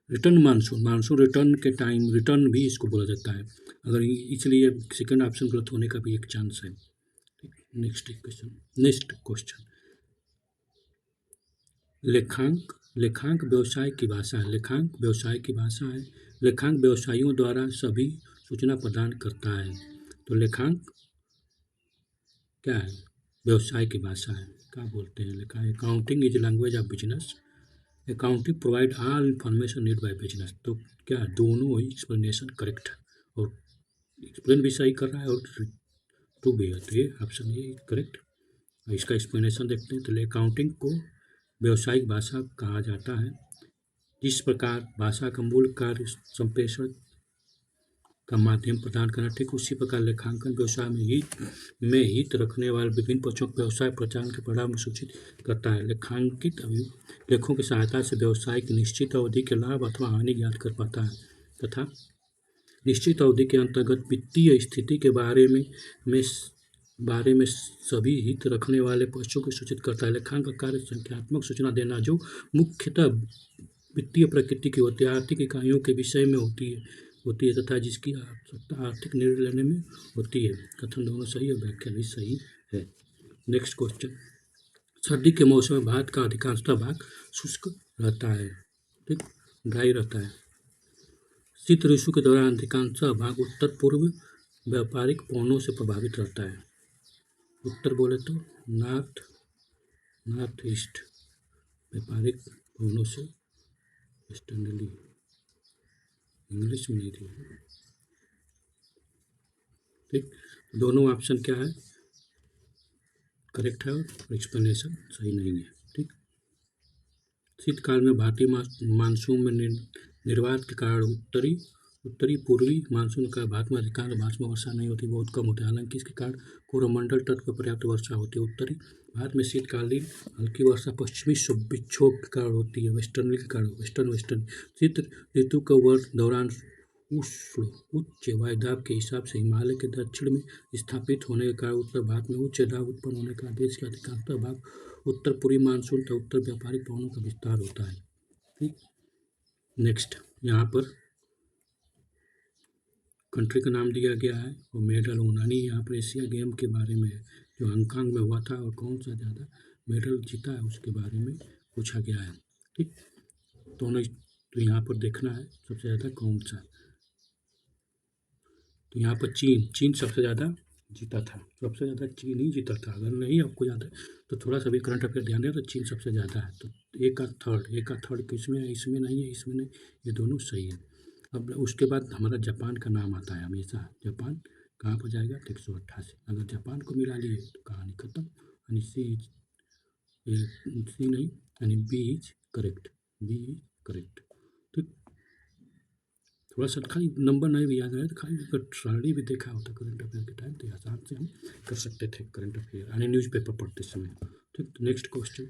रिटर्न मानसून रिटर्न के टाइम रिटर्न भी इसको बोला जाता है। अगर इसलिए सेकंड ऑप्शन गलत होने का भी एक चांस है। नेक्स्ट क्वेश्चन, लेखांक व्यवसाय की भाषा है। लेखांक व्यवसाय की भाषा है। लेखांक व्यवसायियों द्वारा सभी सूचना प्रदान करता है। तो लेखांक क्या है? व्यवसाय की भाषा है। क्या बोलते हैं? लिखा है accounting is language of business. Accounting provide all information need by business. तो क्या दोनों ही एक्सप्लेनेशन करेक्ट है, और एक्सप्लेन भी सही कर रहा है और ट्रू भी है। तो ये ऑप्शन ये करेक्ट। इसका एक्सप्लेनेशन देखते हैं। तो अकाउंटिंग को व्यावसायिक भाषा कहा जाता है। जिस प्रकार भाषा का मूल कार्य संप्रेषण का माध्यम प्रदान करना, ठीक उसी प्रकार लेखांकन व्यवसाय में हित रखने वाले विभिन्न पक्षों के व्यवसाय प्रचालन के परिणाम सूचित करता है। लेखांकित लेखों की सहायता से व्यवसाय की निश्चित अवधि के लाभ अथवा हानि ज्ञात कर पाता है, तथा निश्चित अवधि के अंतर्गत वित्तीय स्थिति के बारे में सभी हित रखने वाले पक्षों को सूचित करता है। लेखांकन का कार्य संख्यात्मक सूचना देना, जो मुख्यतः वित्तीय प्रकृति की होती है, आर्थिक इकाइयों के विषय में होती है तथा जिसकी आवश्यकता आर्थिक निर्णय लेने में होती है। कथन दोनों सही है, व्याख्या भी सही है। नेक्स्ट क्वेश्चन, सर्दी के मौसम में भारत का अधिकांशतः भाग शुष्क रहता है, ठीक, ड्राई रहता है। शीत ऋतु के दौरान अधिकांशतः भाग उत्तर पूर्व व्यापारिक पवनों से प्रभावित रहता है। उत्तर बोले तो नॉर्थ ईस्ट, व्यापारिक भवनों से एक्सटर्नली, इंग्लिश में नहीं थी, ठीक। दोनों ऑप्शन क्या है, करेक्ट है और एक्सप्लेनेशन सही नहीं है, ठीक। शीतकाल में भारतीय मानसून में निर्वात के कारण उत्तरी पूर्वी मानसून का भारत में अधिकांश भाग में वर्षा नहीं होती, बहुत कम होती है। हालांकि इसके कारण कोरोमंडल तट पर पर्याप्त वर्षा होती है। उत्तरी भारत में शीतकालीन हल्की वर्षा पश्चिमी विक्षोभ के कारण होती है, वेस्टर्नली के कारण, वेस्टर्न। शीत ऋतु के वर्ष दौरान उष्ण उच्च वायुदाब के हिसाब से हिमालय के दक्षिण में स्थापित होने के कारण उत्तर भारत में उच्च दाब उत्पन्न होने का देश के अधिकांशतः भाग उत्तर पूर्वी मानसून तथा उत्तर व्यापारिक पवनों का विस्तार होता है, ठीक। नेक्स्ट, यहाँ पर कंट्री का नाम दिया गया है और मेडल यानी यहाँ पर एशिया गेम के बारे में है, जो हांगकांग में हुआ था और कौन सा ज़्यादा मेडल जीता है उसके बारे में पूछा गया है, ठीक। तो यहाँ पर देखना है सबसे ज़्यादा कौन सा, तो यहाँ पर चीन सबसे ज़्यादा जीता था, सबसे ज़्यादा चीन ही जीता था। अगर नहीं आपको याद है तो थोड़ा सा भी करंट अफेयर ध्यान दें तो चीन सबसे ज़्यादा है। तो एक का थर्ड किसमें है, इसमें नहीं है, इसमें नहीं, ये दोनों सही है। अब उसके बाद हमारा जापान का नाम आता है हमेशा। जापान कहाँ पर जाएगा, तो 188। अगर जापान को मिला लिए तो कहानी खत्म, यानी सी नहीं, यानी बी इज करेक्ट, ठीक। थोड़ा सा खाली नंबर नहीं भी याद रहे तो खाली अगर साड़ी भी देखा होता करंट अफेयर के टाइम तो आसान से हम कर सकते थे करंट अफेयर, यानी न्यूज़पेपर पढ़ते समय, ठीक। तो नेक्स्ट क्वेश्चन,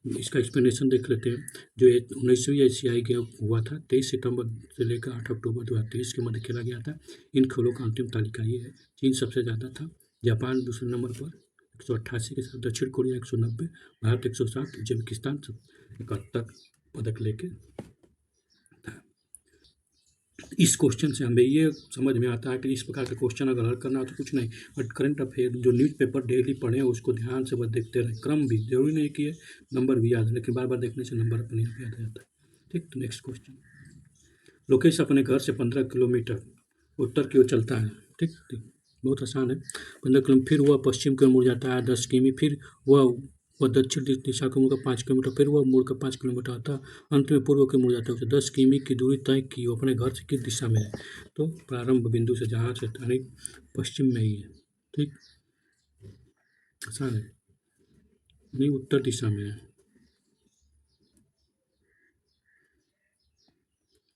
इसका एक्सप्लेनेशन देख लेते हैं। जो 19वीं एशियाई गेम हुआ था 23 सितंबर से लेकर 8 अक्टूबर 2023 के मध्य खेला गया था। इन खेलों का अंतिम तालिका ये है। चीन सबसे ज़्यादा था, जापान दूसरे नंबर पर 188 के साथ, दक्षिण कोरिया 190, भारत 107, उज्बेकिस्तान 71 पदक लेके। इस क्वेश्चन से हमें ये समझ में आता है कि इस प्रकार का क्वेश्चन अगर हल करना हो तो कुछ नहीं, बट करंट अफेयर जो न्यूज़पेपर डेली पढ़ें उसको ध्यान से बस देखते रहें। क्रम भी जरूरी नहीं कि नंबर भी याद है, लेकिन बार बार देखने से नंबर अपने आप याद आ जाता है, ठीक। तो नेक्स्ट क्वेश्चन, लोकेश अपने घर से 15 किलोमीटर उत्तर की ओर चलता है, ठीक। बहुत आसान है। 15 किलोमीटर, फिर वह पश्चिम की ओर मुड़ जाता है 10 किमी, फिर वह दक्षिण दिशा को मुड़कर 5 किलोमीटर, फिर वह मुड़कर 5 किलोमीटर आता है, अंत में पूर्व की मुड़ जाता है। उसे 10 किमी की दूरी तय की, वो अपने घर से किस दिशा में है, तो प्रारंभ बिंदु से जहाँ से यानी पश्चिम में ही है, ठीक। आसान है, नहीं उत्तर दिशा में है,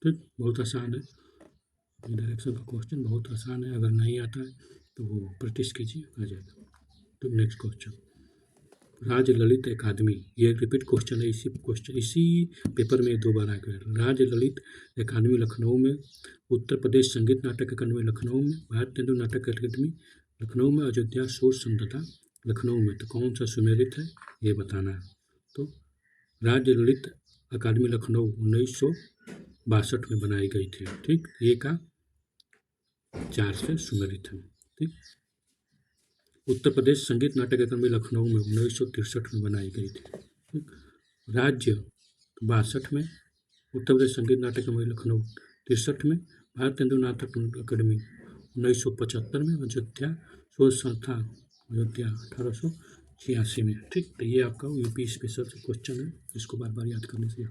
ठीक। बहुत आसान है, डायरेक्शन का क्वेश्चन बहुत आसान है, अगर नहीं आता है तो वो प्रैक्टिस कीजिए, आ जाएगा। तो नेक्स्ट क्वेश्चन, राज ललित अकादमी, ये रिपीट क्वेश्चन है, इसी पेपर में 2 बार आ गया। राज ललित अकादमी लखनऊ में, उत्तर प्रदेश संगीत नाटक अकादमी लखनऊ में, भारत हिंदू नाटक अकादमी लखनऊ में, अयोध्या शोध संस्था लखनऊ में, तो कौन सा सुमेलित है ये बताना है। तो राज ललित अकादमी लखनऊ 1962 में बनाई गई थी, ठीक। ये का 4 से सुमेलित है, ठीक। उत्तर प्रदेश संगीत नाटक अकादमी लखनऊ में 1963 में बनाई गई थी, ठीक। राज्य 62 में, उत्तर प्रदेश संगीत नाटक अकादमी लखनऊ 63 में, भारत हिंदू नाटक अकादमी 1975 में, अयोध्या शोध संस्था अयोध्या 1886 में, ठीक। तो ये आपका यूपी स्पेशल से क्वेश्चन है, इसको बार बार याद करने से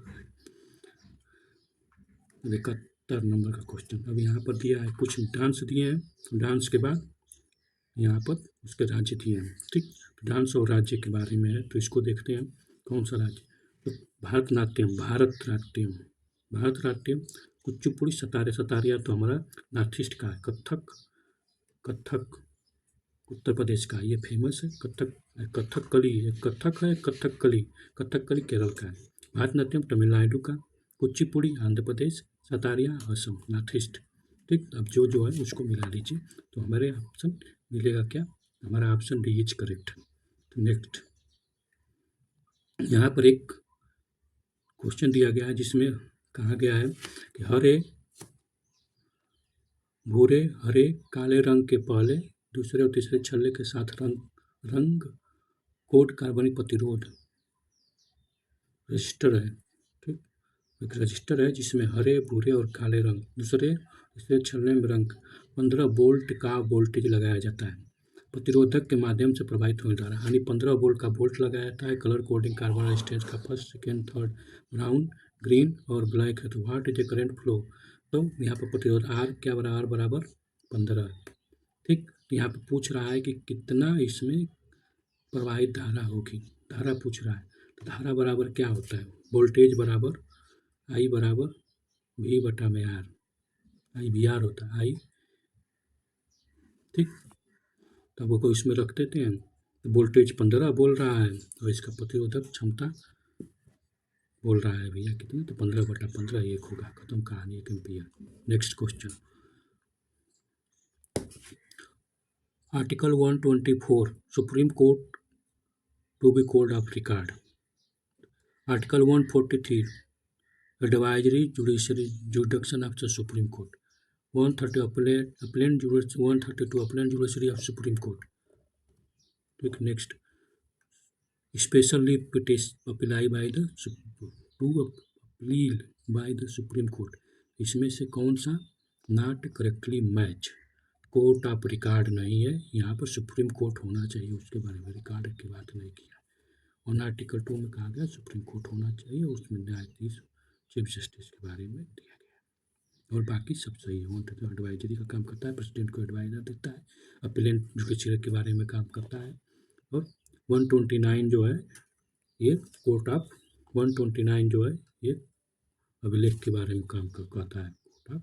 71 नंबर का क्वेश्चन। अब यहाँ पर दिया है कुछ डांस दिए हैं, डांस के बाद यहाँ पर उसके राज्य दिए हैं, ठीक। डांस और राज्य के बारे में है, तो इसको देखते हैं कौन सा राज्य, तो भारतनाट्यम, कुचिपुड़ी, सतारिया तो हमारा नॉर्थ ईस्ट का है, कथक उत्तर प्रदेश का, ये फेमस है। कथकली केरल का है। भारतनाट्यम तमिलनाडु का, कुचिपुड़ी आंध्र प्रदेश, सतारिया असम, नॉर्थ ईस्ट, ठीक। अब जो है उसको मिला लीजिए तो हमारे ऑप्शन मिलेगा क्या, हमारा ऑप्शन डी इज करेक्ट। तो नेक्स्ट, यहाँ पर एक क्वेश्चन दिया गया है जिसमें कहा गया है कि भूरे हरे काले रंग के पहले दूसरे और तीसरे छल्ले के साथ रंग कोड कार्बनिक प्रतिरोध रजिस्टर है, ठीक। एक रजिस्टर है जिसमें हरे भूरे और काले रंग, दूसरे छल्ले में रंग 15 वोल्ट का वोल्टेज लगाया जाता है। प्रतिरोधक के माध्यम से प्रवाहित होने धारा, यानी 15 वोल्ट का बोल्ट लगाया जाता है। कलर कोडिंग कार्बन स्टेज का first, second, third, brown, green और ब्लैक है। तो what is the current flow? तो यहाँ पर प्रतिरोध आर क्या बराबर, आर बराबर 15। ठीक, यहाँ पर पूछ रहा है कि कितना इसमें प्रवाहित धारा होगी, धारा पूछ रहा है। तो धारा बराबर क्या होता है? वोल्टेज बराबर आई बराबर वी बटा में आर, आई वी आर होता है आई। ठीक, तो अब को इसमें रख देते हैं। तो वोल्टेज 15 बोल रहा है और इसका प्रतिरोधक क्षमता बोल रहा है भैया कितना, तो 15 बटा 15 एक होगा। खत्म कहानी, 1 ampere. Next question, article 124 Supreme Court to be code of record. Article 143 advisory judiciary jurisdiction of the Supreme Court. 130 appellate 132 appellate judiciary of Supreme Court. ठीक, next, specially apply by the to appeal by the Supreme Court. इसमें से कौन सा not correctly match? Court of record नहीं है, यहाँ पर सुप्रीम कोर्ट होना चाहिए, उसके बारे में रिकॉर्ड की बात नहीं किया। और आर्टिकल 2 में कहा गया सुप्रीम कोर्ट होना चाहिए, उसमें न्यायाधीश चीफ जस्टिस के बारे में दिया गया। और बाकी सब सही है। तो एडवाइजरी का काम करता है, प्रेसिडेंट को एडवाइजर देता है, अपीलेंट जुडिशरी के बारे में काम करता है। और 129 जो है ये कोर्ट ऑफ 129 जो है ये अभिलेख के बारे में काम करता है, कोर्ट ऑफ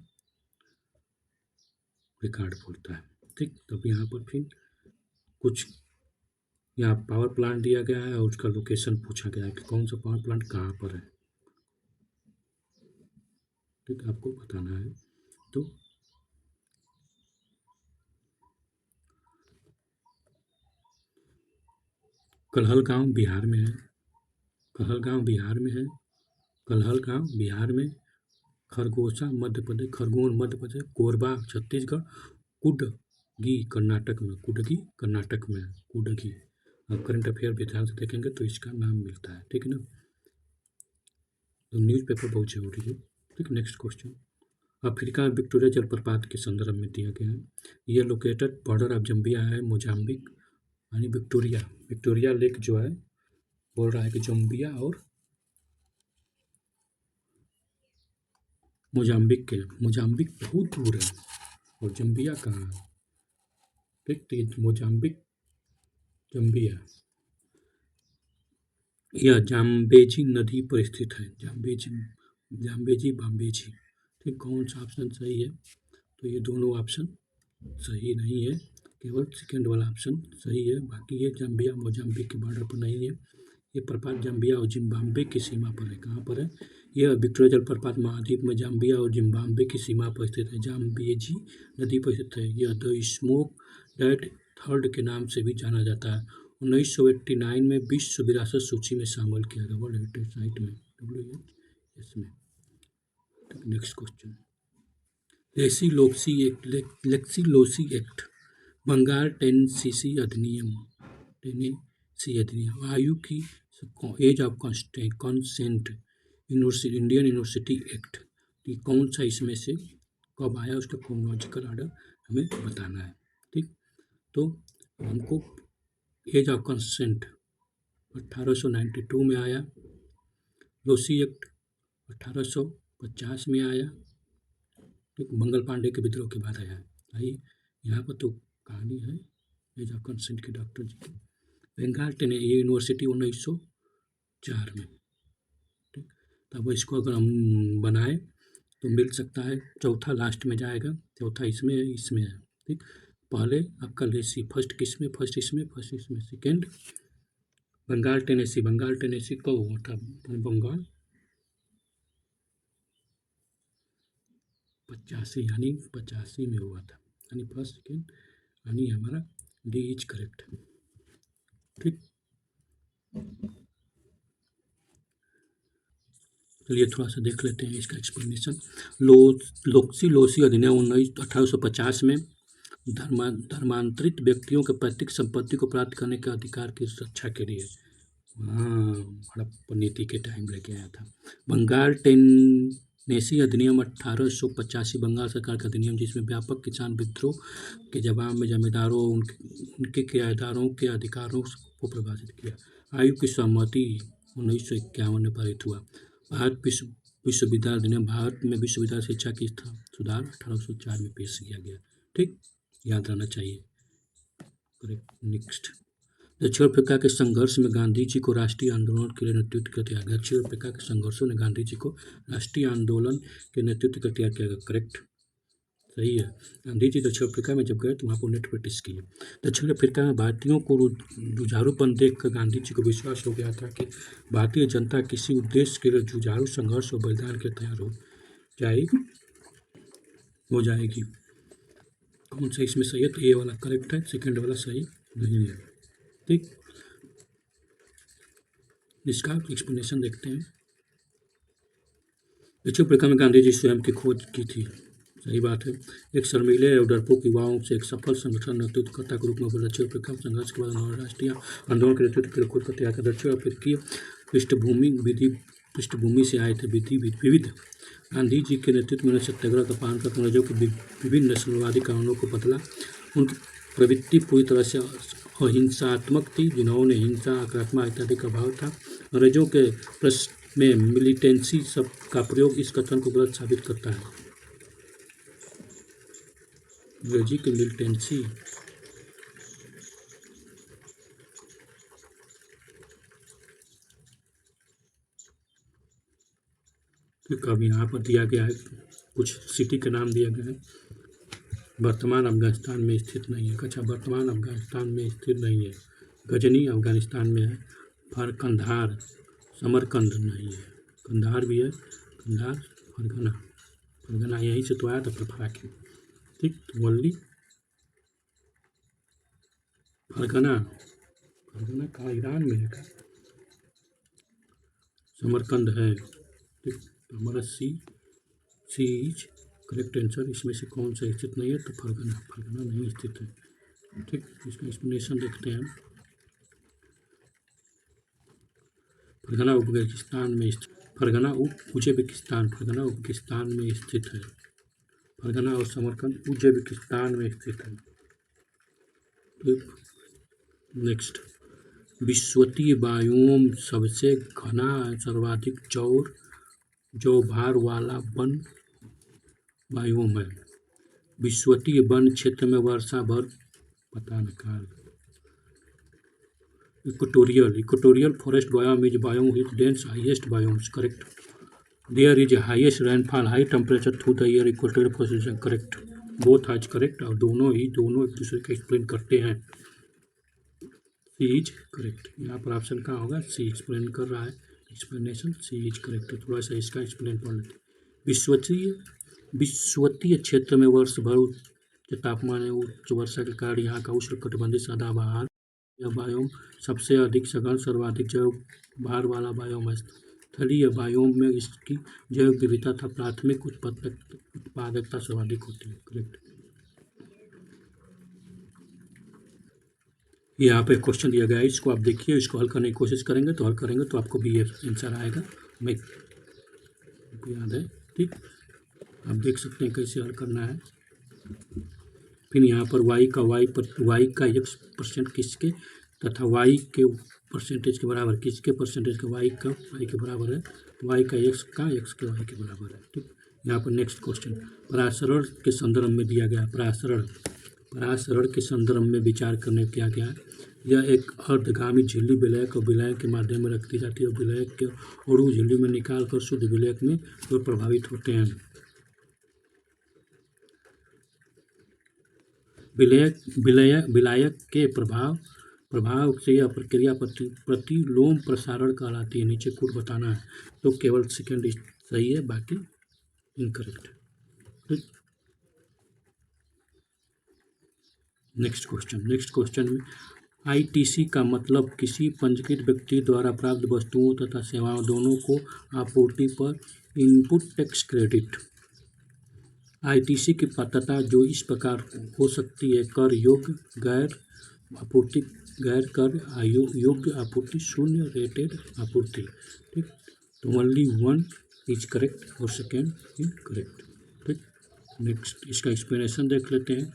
रिकॉर्ड बोलता है। ठीक, तब यहाँ पर फिर कुछ यहाँ पावर प्लांट दिया गया है और उसका लोकेशन पूछा गया है कि कौन सा पावर प्लांट कहाँ पर है। ठीक, आपको बताना है। तो कहलगांव बिहार में है, कहलगांव बिहार में है, कहलगांव बिहार में, खरगोशा मध्य प्रदेश, खरगोन मध्य प्रदेश, कोरबा छत्तीसगढ़, कुडगी कर्नाटक में, कुडगी कर्नाटक में, कुडगी। अब करंट अफेयर भी ध्यान से देखेंगे तो इसका नाम मिलता है। ठीक है ना, तो न्यूज़पेपर बहुत जरूरी है। ठीक, नेक्स्ट क्वेश्चन, अफ्रीका में विक्टोरिया जलप्रपात के संदर्भ में दिया गया है। ये लोकेटेड बॉर्डर ऑफ जम्बिया है, मोजाम्बिक, यानी विक्टोरिया लेक जो है बोल रहा है कि जम्बिया और मोजाम्बिक बहुत दूर है और जम्बिया कहाँ है? ठीक, तो ये मोजाम्बिक जम्बिया, यह जाम्बेजी नदी पर स्थित है, जाम्बेजी बाम्बेजी। ठीक, कौन सा ऑप्शन सही है? तो ये दोनों ऑप्शन सही नहीं है, केवल सेकेंड वाला ऑप्शन सही है। बाकी ये जाम्बिया मोजाम्बिक के बॉर्डर पर नहीं है, ये प्रपात जाम्बिया और जिम्बाब्वे की सीमा पर है। कहाँ पर है? यह विक्टोरिया जलप्रपात महाद्वीप में जाम्बिया और जिम्बाब्वे की सीमा पर स्थित है, जाम्बेजी नदी पर स्थित है। यह द स्मोक डेट थर्ड के नाम से भी जाना जाता है। 1989 में विश्व विरासत सूची में शामिल किया गया, वर्ल्ड हेरिटेज साइट में, WHS में। नेक्स्ट क्वेश्चन, लेक्सी एक्ट, बंगाल टेनेसी अधिनियम, आयु की age of consent, Indian university act, ये कौन सा इसमें से कब आया, उसका क्रोनोलॉजिकल ऑर्डर हमें बताना है। ठीक, तो हमको एज ऑफ कंसेंट 1892 में आया, लोसी एक्ट 1850 में आया। ठीक, मंगल पांडे के विद्रोह के बाद आया है। आइए यहाँ पर तो कहानी है एज ऑफ कंसेंट के डॉक्टर जी की। बंगाल ये यूनिवर्सिटी 1904 में। ठीक, तब इसको अगर हम बनाए तो मिल सकता है, चौथा लास्ट में जाएगा, चौथा इसमें है। ठीक, पहले आपका लेसी, फर्स्ट किस में, फर्स्ट इसमें, सेकेंड बंगाल टेनेसी कब हुआ था? बंगाल 85 में हुआ था, यानी फर्स्ट सेकेंड, यानी हमारा डी इज करेक्ट। ठीक, चलिए थोड़ा सा देख लेते हैं इसका एक्सप्लेनेशन। लोसी अधिनियम 1850 में धर्मांतरित व्यक्तियों के पैतृक संपत्ति को प्राप्त करने के अधिकार की रक्षा के लिए, हाँ, हड़प्पा नीति के टाइम लेके आया था। बंगाल नेसी अधिनियम 1885 बंगाल सरकार का अधिनियम जिसमें व्यापक किसान विद्रोह के जवाब में जमींदारों उनके किराएदारों के अधिकारों को परिभाषित किया। आयु की सहमति 1951 में पारित हुआ। भारत विश्वविद्यालय अधिनियम भारत में विश्वविद्यालय शिक्षा की सुधार 1804 में पेश किया गया। ठीक, याद रहना चाहिए। करेक्ट। नेक्स्ट, दक्षिण अफ्रीका के संघर्ष में गांधी जी को राष्ट्रीय आंदोलन के लिए नेतृत्व किया गया। दक्षिण अफ्रीका के संघर्षों ने गांधी जी को राष्ट्रीय आंदोलन के नेतृत्व का तैयार किया गया। करेक्ट, सही है। गांधी जी दक्षिण अफ्रीका में जब गए तो वहाँ पर नेट प्रैक्टिस किए। दक्षिण अफ्रीका में भारतीयों को जुझारूपन देखकर गांधी जी को विश्वास हो गया था कि भारतीय जनता किसी उद्देश्य के लिए जुझारू संघर्ष और बलिदान के तैयार हो जाएगी। कौन सा इसमें सही है? तो ये वाला करेक्ट है, सेकेंड वाला सही नहीं है। ठीक, इसका एक्सप्लेनेशन देखते हैं। दक्षिण अफ्रीका में गांधी जी स्वयं की खोज की थी। सही बात है। एक शर्मीले और डरपोक युवाओं से एक सफल संगठन नेतृत्वकर्ता के रूप में दक्षिण अफ्रीका में संघर्ष के बाद उन्होंने राष्ट्रीय आंदोलन के नेतृत्व के लिए खुद को तैयार किया। दक्षिण अफ्रीकी पृष्ठभूमि से आए थे विविध गांधी जी के नेतृत्व में सत्याग्रह का पालन कर अंग्रेजों के विभिन्न नस्लवादी कानूनों को बदला। उनकी प्रवृत्ति पूरी तरह से अहिंसात्मक थी, जिन्होंने हिंसा, आक्रामकता इत्यादि का भाव था। अंग्रेजों के प्रश्न में मिलिटेंसी शब्द का प्रयोग इस कथन को गलत साबित करता है। अंग्रेजी की मिलिटेंसी अब यहाँ पर दिया गया है, कुछ सिटी का नाम दिया गया है। वर्तमान अफगानिस्तान में स्थित नहीं है। अच्छा, वर्तमान अफगानिस्तान में स्थित नहीं है। गजनी अफगानिस्तान में है। कंधार, समरकंद नहीं है। कंधार भी है, कंधार, फरगना यहीं से तो आया था फरफराके। ठीक, वल्ली फरगना कहाँ? ईरान में है। समरकंद है। ठीक, हमारा सी इज करेक्ट आंसर। इसमें से कौन सा स्थित नहीं है? तो फरगना नहीं स्थित है। ठीक, इसका एक्सप्लेनेशन देखते हैं। फरगना उज़्बेकिस्तान में स्थित है। फरगना और समरकंद उज़्बेकिस्तान में स्थित है। ठीक, नेक्स्ट, विश्वतीय बायोम सबसे घना सर्वाधिक जौभार वाला वन बायोम है। विश्वतीय वन क्षेत्र में वर्षा भर पता न काल equatorial forest biome is biome with dense highest biomes. Correct. There is a highest rainfall, high temperature through the year. Equatorial forest. Correct. Both are correct और दोनों एक दूसरे का एक्सप्लेन करते हैं। C is correct. यहाँ पर ऑप्शन कहाँ होगा? सी एक्सप्लेन कर रहा है। एक्सप्लेनेशन सी इज करेक्ट है। थोड़ा सा इसका एक्सप्लेन पढ़ लेते। विश्वतीय क्षेत्र में वर्ष भर उच्च तापमान है उच्च वर्षा के कारण यहाँ का उष्णकटिबंधीय सदाबहार यह बायोम सबसे अधिक सघन सर्वाधिक जैव भार वाला बायोम है। स्थलीय बायोम में इसकी जैव विविधता तथा प्राथमिक उत्पादकता सर्वाधिक होती है। करेक्ट। यहाँ पे क्वेश्चन दिया गया है, इसको आप देखिए, इसको हल करने की कोशिश करेंगे तो आपको भी ये आंसर आएगा। मैं याद है। ठीक, आप देख सकते हैं कैसे हल करना है। फिर यहाँ पर y का x% किसके तथा y के परसेंटेज के बराबर, किसके परसेंटेज का y के बराबर है, y का x के y के बराबर है। ठीक, यहाँ पर नेक्स्ट क्वेश्चन परासरण के संदर्भ में दिया गया। परासरण के संदर्भ में विचार करने किया गया है। यह एक अर्धगामी झिल्ली विलयक और विलयक के माध्यम में रखी जाती है और विलयक के अणु झिल्ली में निकाल कर शुद्ध विलयक में तो प्रभावित होते हैं। विलायक के प्रभाव से यह प्रक्रिया प्रतिलोम प्रसारण कहलाती है। नीचे कोड बताना है तो केवल सेकेंड सही है, बाकी इनकरेक्ट। नेक्स्ट क्वेश्चन में ITC का मतलब किसी पंजीकृत व्यक्ति द्वारा प्राप्त वस्तुओं तथा सेवाओं दोनों को आपूर्ति पर इनपुट टैक्स क्रेडिट। ITC की पात्रता जो इस प्रकार हो सकती है: कर योग्य, गैर कर योग्य आपूर्ति, शून्य रेटेड आपूर्ति। ठीक, तो ओनली वन इज करेक्ट और सेकेंड इनकरेक्ट। ठीक, नेक्स्ट इसका एक्सप्लेनेशन देख लेते हैं।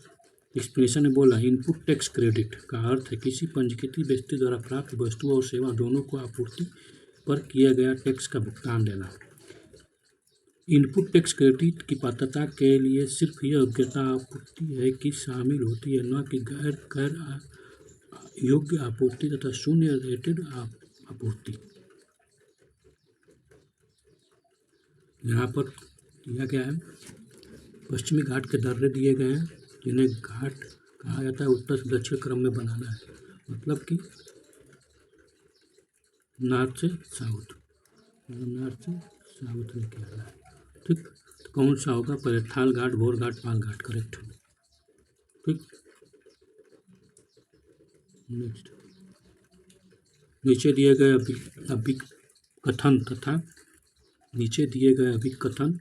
एक्सप्लेनेशन में बोला इनपुट टैक्स क्रेडिट का अर्थ है किसी पंजीकृत व्यक्ति द्वारा प्राप्त वस्तु और सेवा दोनों को आपूर्ति पर किया गया टैक्स का भुगतान देना। इनपुट टैक्स क्रेडिट की पात्रता के लिए सिर्फ यह योग्यता आपूर्ति है कि शामिल होती है, न कि गैर योग्य आपूर्ति तथा शून्य रेटेड आपूर्ति। यहाँ पर दिया गया है पश्चिमी घाट के दर्रे दिए गए हैं जिन्हें घाट कहा जाता है, उत्तर से दक्षिण क्रम में बनाना है, मतलब कि नॉर्थ से साउथ, नॉर्थ से साउथ में क्या है। ठीक, तो कौन सा होगा? पहले थाल घाट, भोर घाट, पाल घाट करेक्ट। ठीक, नेक्स्ट नीचे दिए गए अभिकथन तथा नीचे दिए गए अभिकथन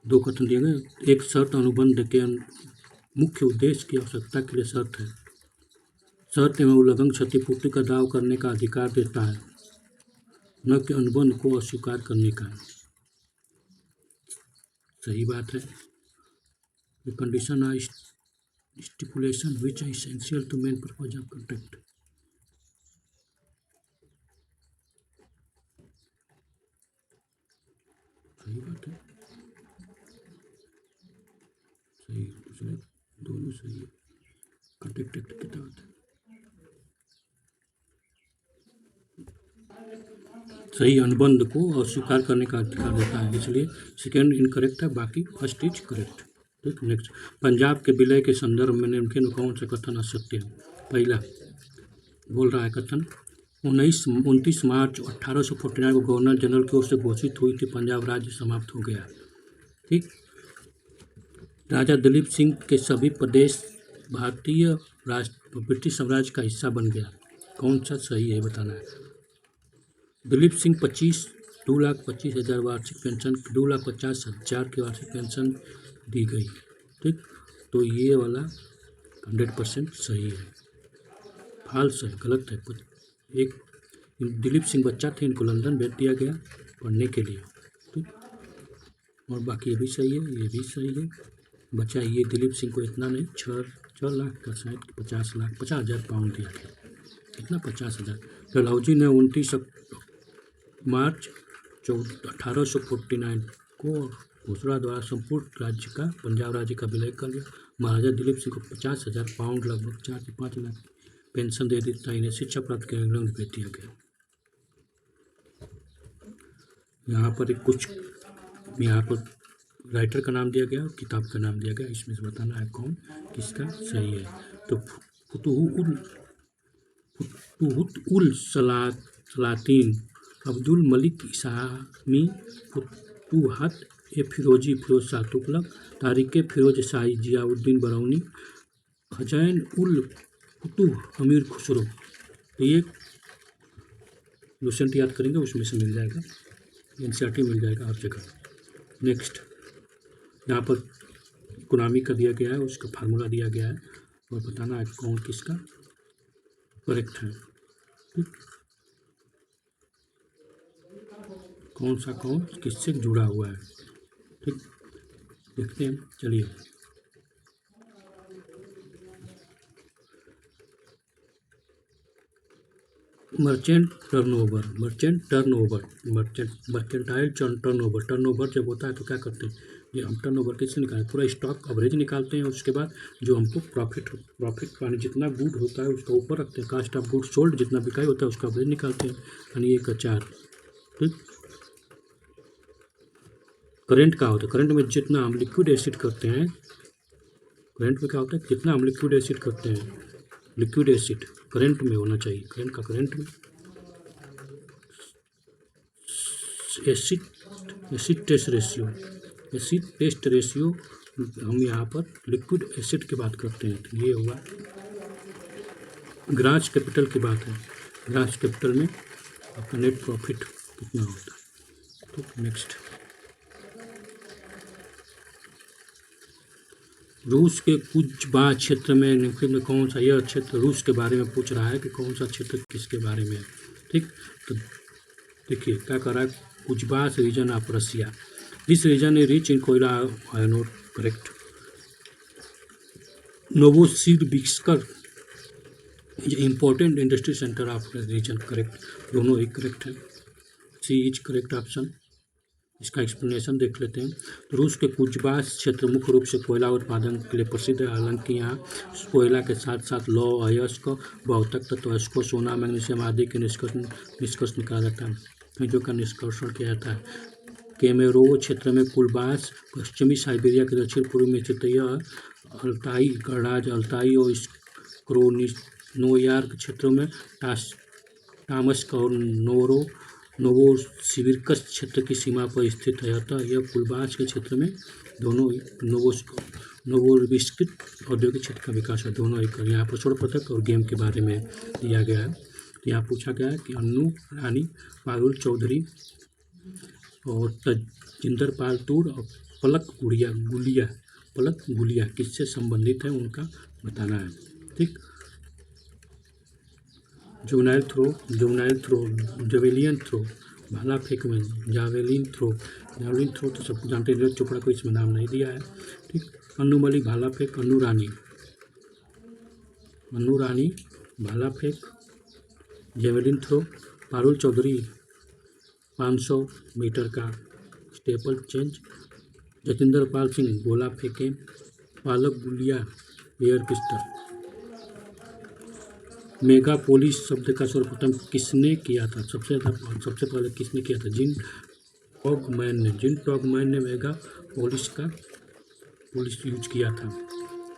दो कथन दिए गए। एक शर्त अनुबंध के मुख्य उद्देश्य की आवश्यकता के लिए शर्त है। शर्त एवं उल्लंघन क्षतिपूर्ति का दावा करने का अधिकार देता है, न कि अनुबंध को अस्वीकार करने का। सही बात है। The condition are stipulation which are essential to main purpose of contract. सही बात है, सही दूसरे दोनों सही है। कॉन्ट्रैक्ट एक्ट के तहत सही अनुबंध को अस्वीकार करने का अधिकार देता है, इसलिए सेकेंड इनकरेक्ट है, बाकी फर्स्ट इज करेक्ट। ठीक, नेक्स्ट पंजाब के विलय के संदर्भ में निम्नलिखित में कौन से कथन असत्य है? पहला बोल रहा है कथन 29 मार्च 1849 को गवर्नर जनरल की ओर से घोषित हुई थी पंजाब राज्य समाप्त हो गया। ठीक, राजा दिलीप सिंह के सभी प्रदेश भारतीय ब्रिटिश साम्राज्य का हिस्सा बन गया। कौन सा सही है बताना है। दिलीप सिंह 2,25,000 वार्षिक पेंशन, 2,50,000 की वार्षिक पेंशन दी गई। ठीक, तो ये वाला 100% सही है। फाल्स है, गलत है। एक दिलीप सिंह बच्चा थे, इनको लंदन भेज दिया गया पढ़ने के लिए। ठीक, और बाकी ये भी सही है, ये भी सही है। बचा ये दिलीप सिंह को इतना नहीं, 6 लाख का शायद 50,000 पाउंड दिया गया। कितना? 50,000। डलहौजी ने 29 मार्च 1849 को घोषणा द्वारा संपूर्ण राज्य का पंजाब राज्य का विलय कर लिया। महाराजा दिलीप सिंह को 50,000 पाउंड लगभग 4 से 5 लाख पेंशन दे दी तथा इन्हें शिक्षा प्राप्त कर इंग्लैंड भेज दिया गया। यहाँ पर कुछ राइटर का नाम दिया गया, किताब का नाम दिया गया, इसमें से बताना है कौन किसका सही है। तो फुतुहुत उल सलातीन अब्दुल मलिक इसामी, फुतुहत ए फिरोजी फिरोज शाह तुगलक, तारिक फिरोज शाही जियाउद्दीन बरौनी, खजैन उल फुतुह अमीर खुसरो। ये लुसेंट याद करेंगे उसमें से मिल जाएगा, एनसीईआरटी मिल जाएगा हर जगह। नेक्स्ट यहाँ पर इकोनॉमी का दिया गया है, उसका फार्मूला दिया गया है और बताना है कौन किसका करेक्ट है। ठीक, कौन सा कौन किससे जुड़ा हुआ है। ठीक, देखते हैं, चलिए। मर्चेंटाइल टर्नओवर जब होता है तो क्या करते हैं, ये हम टर्नओवर कैसे निकालें? पूरा स्टॉक एवरेज निकालते हैं, उसके बाद जो हमको प्रॉफिट यानी जितना गुड होता है उसका ऊपर रखते हैं, कास्ट ऑफ गुड सोल्ड जितना बिकाई होता है उसका एवरेज निकालते हैं, यानी 1 का 4। ठीक, करंट का होता है, करंट में जितना हम लिक्विड एसिड करते हैं, करंट में क्या होता है, जितना हम लिक्विड एसिड करते हैं, लिक्विड एसिड करंट में होना चाहिए, करंट में एसिड टेस्ट रेशियो हम यहाँ पर लिक्विड एसिड की बात करते हैं। तो ये हुआ ग्रास कैपिटल की बात है, ग्रास कैपिटल में आपका नेट प्रॉफिट कितना होता है। तो नेक्स्ट रूस के कुजबा क्षेत्र में निम्नलिखित में कौन सा, यह क्षेत्र रूस के बारे में पूछ रहा है कि कौन सा क्षेत्र किसके बारे में है। ठीक, तो देखिए क्या कर रहा है, Kuzbass region of Russia, this region is rich in कोयला iron ore, correct. Novosibirsk is important industry centre of region, correct, दोनों ही करेक्ट है, सी इज करेक्ट ऑप्शन। इसका एक्सप्लेनेशन देख लेते हैं। तो रूस के कुजबास क्षेत्र मुख्य रूप से कोयला उत्पादन के लिए प्रसिद्ध है। हालांकि यहाँ कोयला के साथ साथ लौह, अयस्क, भौतिक तत्व, अयस्कों, सोना, मैग्नीशियम आदि के निष्कर्ष निकाला जाता है, खनिजों का निष्कर्षण किया जाता है। केमेरोव क्षेत्र में कुलबास पश्चिमी साइबेरिया के दक्षिण पूर्व में स्थित है। यह अल्ताई गणराज्य, अल्ताई और क्रोस्नोयार्क क्षेत्रों में टामस्क और नोवोसिबिर्स्क क्षेत्र की सीमा पर स्थित है। अतः यह कुलबास के क्षेत्र में दोनों ही नोवोसिबिर्स्क औद्योगिक क्षेत्र का विकास है, दोनों ही। यहाँ पर स्वर्ण पदक और गेम के बारे में दिया गया है। तो यहाँ पूछा गया है कि अन्नू रानी, पारुल चौधरी और तजिंदर पाल टूर और पलक गुलिया किससे संबंधित है उनका बताना है। ठीक, जुवनाइल थ्रो, जेवेलियन थ्रो, भाला फेंक में जावेलिन थ्रो तो सब जानते हैं, नीरज चोपड़ा को इसमें नाम नहीं दिया है। ठीक, अन्नू मलिक भाला फेंक, अन्नू रानी भाला फेंक, javelin throw, Parul Chaudhary 500 metre का स्टेपल चेंज, जतिंदर पाल सिंह गोला फेंके, पालक गुलिया एयर पिस्टल। मेगापोलिस शब्द का सर्वप्रथम किसने किया था, सबसे पहले किसने किया था, जिन टॉगमैन ने मेगापोलिस का पोलिस यूज किया था।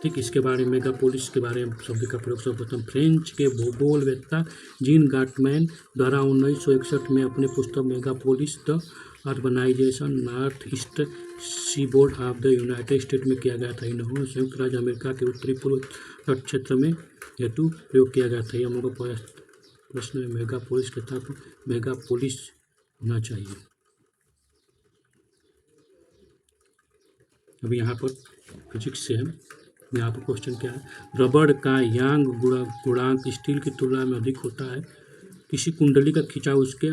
ठीक, इसके बारे में मेगापोलिस के बारे में शब्द का प्रयोग सर्वप्रथम फ्रेंच के भूगोलवेत्ता जीन गाटमैन द्वारा 1961 में अपने पुस्तक Megalopolis the urbanisation north east seaboard of the United State में किया गया था। इन्होंने संयुक्त राज्य अमेरिका के उत्तरी पूर्व तट क्षेत्र में हेतु प्रयोग किया गया था। यह हमको प्रश्न में मेगापोलिस के साथ मेगापोलिस होना चाहिए। अभी यहाँ पर फिजिक्स से है, यहाँ पर क्वेश्चन क्या है, रबड़ का यांग गुणांक स्टील की तुलना में अधिक होता है। किसी कुंडली का खिंचाव उसके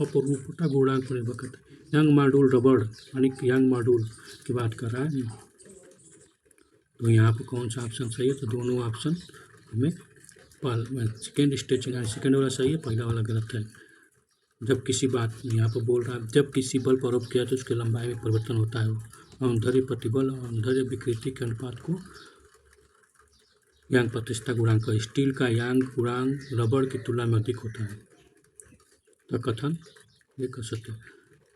अपरूपता गुणांक पर निर्भर करता है। यंग मॉड्यूल रबड़ यानी यंग मॉड्यूल की बात कर रहा है। तो यहाँ पर कौन सा ऑप्शन सही है, तो दोनों ऑप्शन हमें सेकेंड वाला सही है, पहला वाला गलत है। जब किसी बात यहाँ पर बोल रहा है, जब किसी बल पर आरोप किया तो उसकी लंबाई में परिवर्तन होता है। औंधर्य प्रतिबल और औंधर्य विकृति के अनुपात को यांग प्रतिष्ठा गुणांक, स्टील का यांग गुणांक रबड़ की तुलना में अधिक होता है। तो कथन ये कर सकते हैं,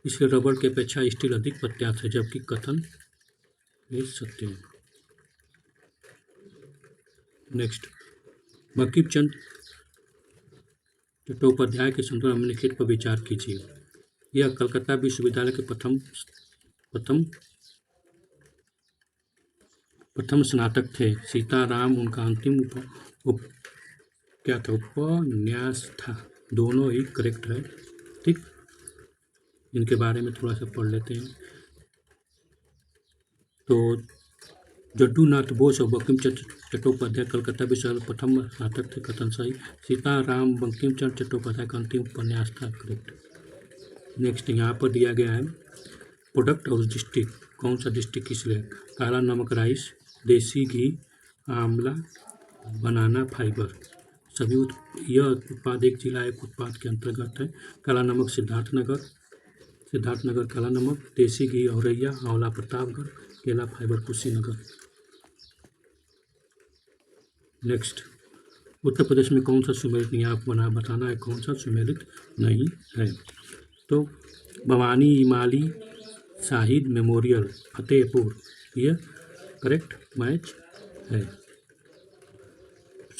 इसलिए रबड़ की अपेक्षा स्टील अधिक प्रत्यास्थ है, जबकि कथन ये सत्य है। नेक्स्ट, बंकिम चंद्र चट्टोपाध्याय के संतुलन निम्नलिखित पर विचार कीजिए। यह कलकत्ता विश्वविद्यालय के प्रथम स्नातक थे। सीताराम उनका अंतिम उपन्यास था, दोनों ही करेक्ट है। ठीक, इनके बारे में थोड़ा सा पढ़ लेते हैं। तो जड्डूनाथ बोस और बंकिम चंद्र चट्टोपाध्याय कलकत्ता विश्वविद्यालय प्रथम स्नातक थे, कथन सही। सीताराम बंकिम चंद्र चट्टोपाध्याय का अंतिम उपन्यास था, करेक्ट। नेक्स्ट, यहाँ पर दिया गया है प्रोडक्ट और डिस्ट्रिक्ट, कौन सा डिस्ट्रिक्ट किस लिए, काला नमक राइस, देसी घी, आंवला, बनाना फाइबर। सभी यह उत्पाद एक जिला एक उत्पाद के अंतर्गत है। काला नमक सिद्धार्थनगर काला नमक, देसी घी औरैया, आंवला प्रतापगढ़, केला फाइबर कुशीनगर। नेक्स्ट, उत्तर प्रदेश में कौन सा सुमेलित नहीं, आप बताना है कौन सा सुमेलित नहीं है। तो भवानी इमाली शाहिद मेमोरियल फतेहपुर, यह करेक्ट मैच है।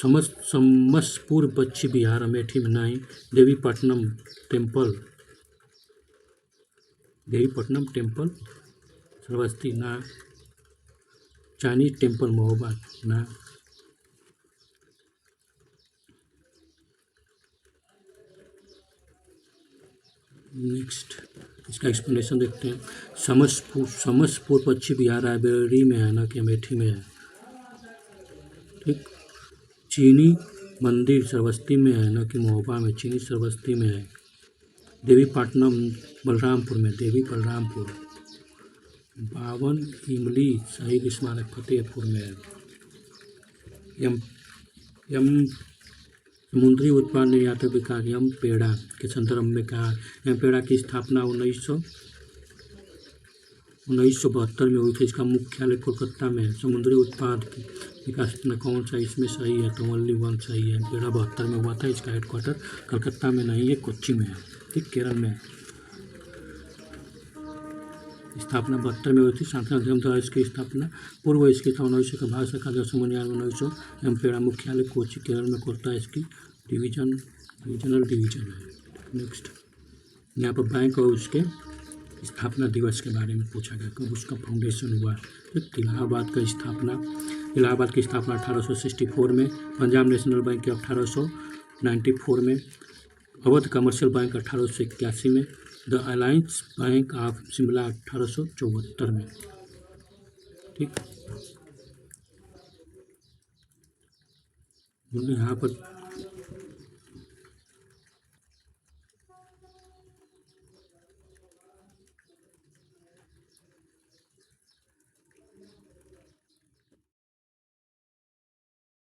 समसपुर पश्चिम बिहार अमेठी में नहीं। देवीपट्टनम टेम्पल श्रावस्ती ना। चाइनीज टेम्पल महोबा ना। नेक्स्ट, इसका एक्सप्लेनेशन देखते हैं। समसपुर पश्चिम बिहार रायबरेली में है, ना कि अमेठी में है। ठीक। चीनी मंदिर श्रावस्ती में है, ना कि महोबा में। चीनी श्रावस्ती में है। देवीपाटनम बलरामपुर में, देवी बलरामपुर। 52 इमली शहीद स्मारक फतेहपुर में है। यम समुद्री उत्पाद निर्यातक विकास यम पेड़ा के संदर्भ में कहा। यम पेड़ा की स्थापना 1972 में हुई थी। इसका मुख्यालय कोलकाता में है। समुद्री उत्पाद की विकास में कौन सा इसमें सही है? तो ओनली वन सही है। पेड़ा 72 में हुआ था। इसका हेडक्वार्टर कलकत्ता में नहीं है, कोच्चि में है। ठीक, केरल में है। स्थापना 72 में हुई थी। सांस्कृतिक अध्ययन द्वारा इसकी स्थापना पूर्व इसकी था 1900 का भारत सरकार का समन्वय 1900। एम्पेड़ा मुख्यालय कोच्चि केरल में खोलता है। इसकी रीजनल डिवीजन है। नेक्स्ट, यहाँ पर बैंक और उसके स्थापना दिवस के बारे में पूछा गया, कब उसका फाउंडेशन हुआ। ठीक, इलाहाबाद की स्थापना 1864 में। पंजाब नेशनल बैंक 1894 में। अवध कमर्शियल बैंक 1881 में। The alliance bank of Shimla 1874 में। ठीक, यहाँ पर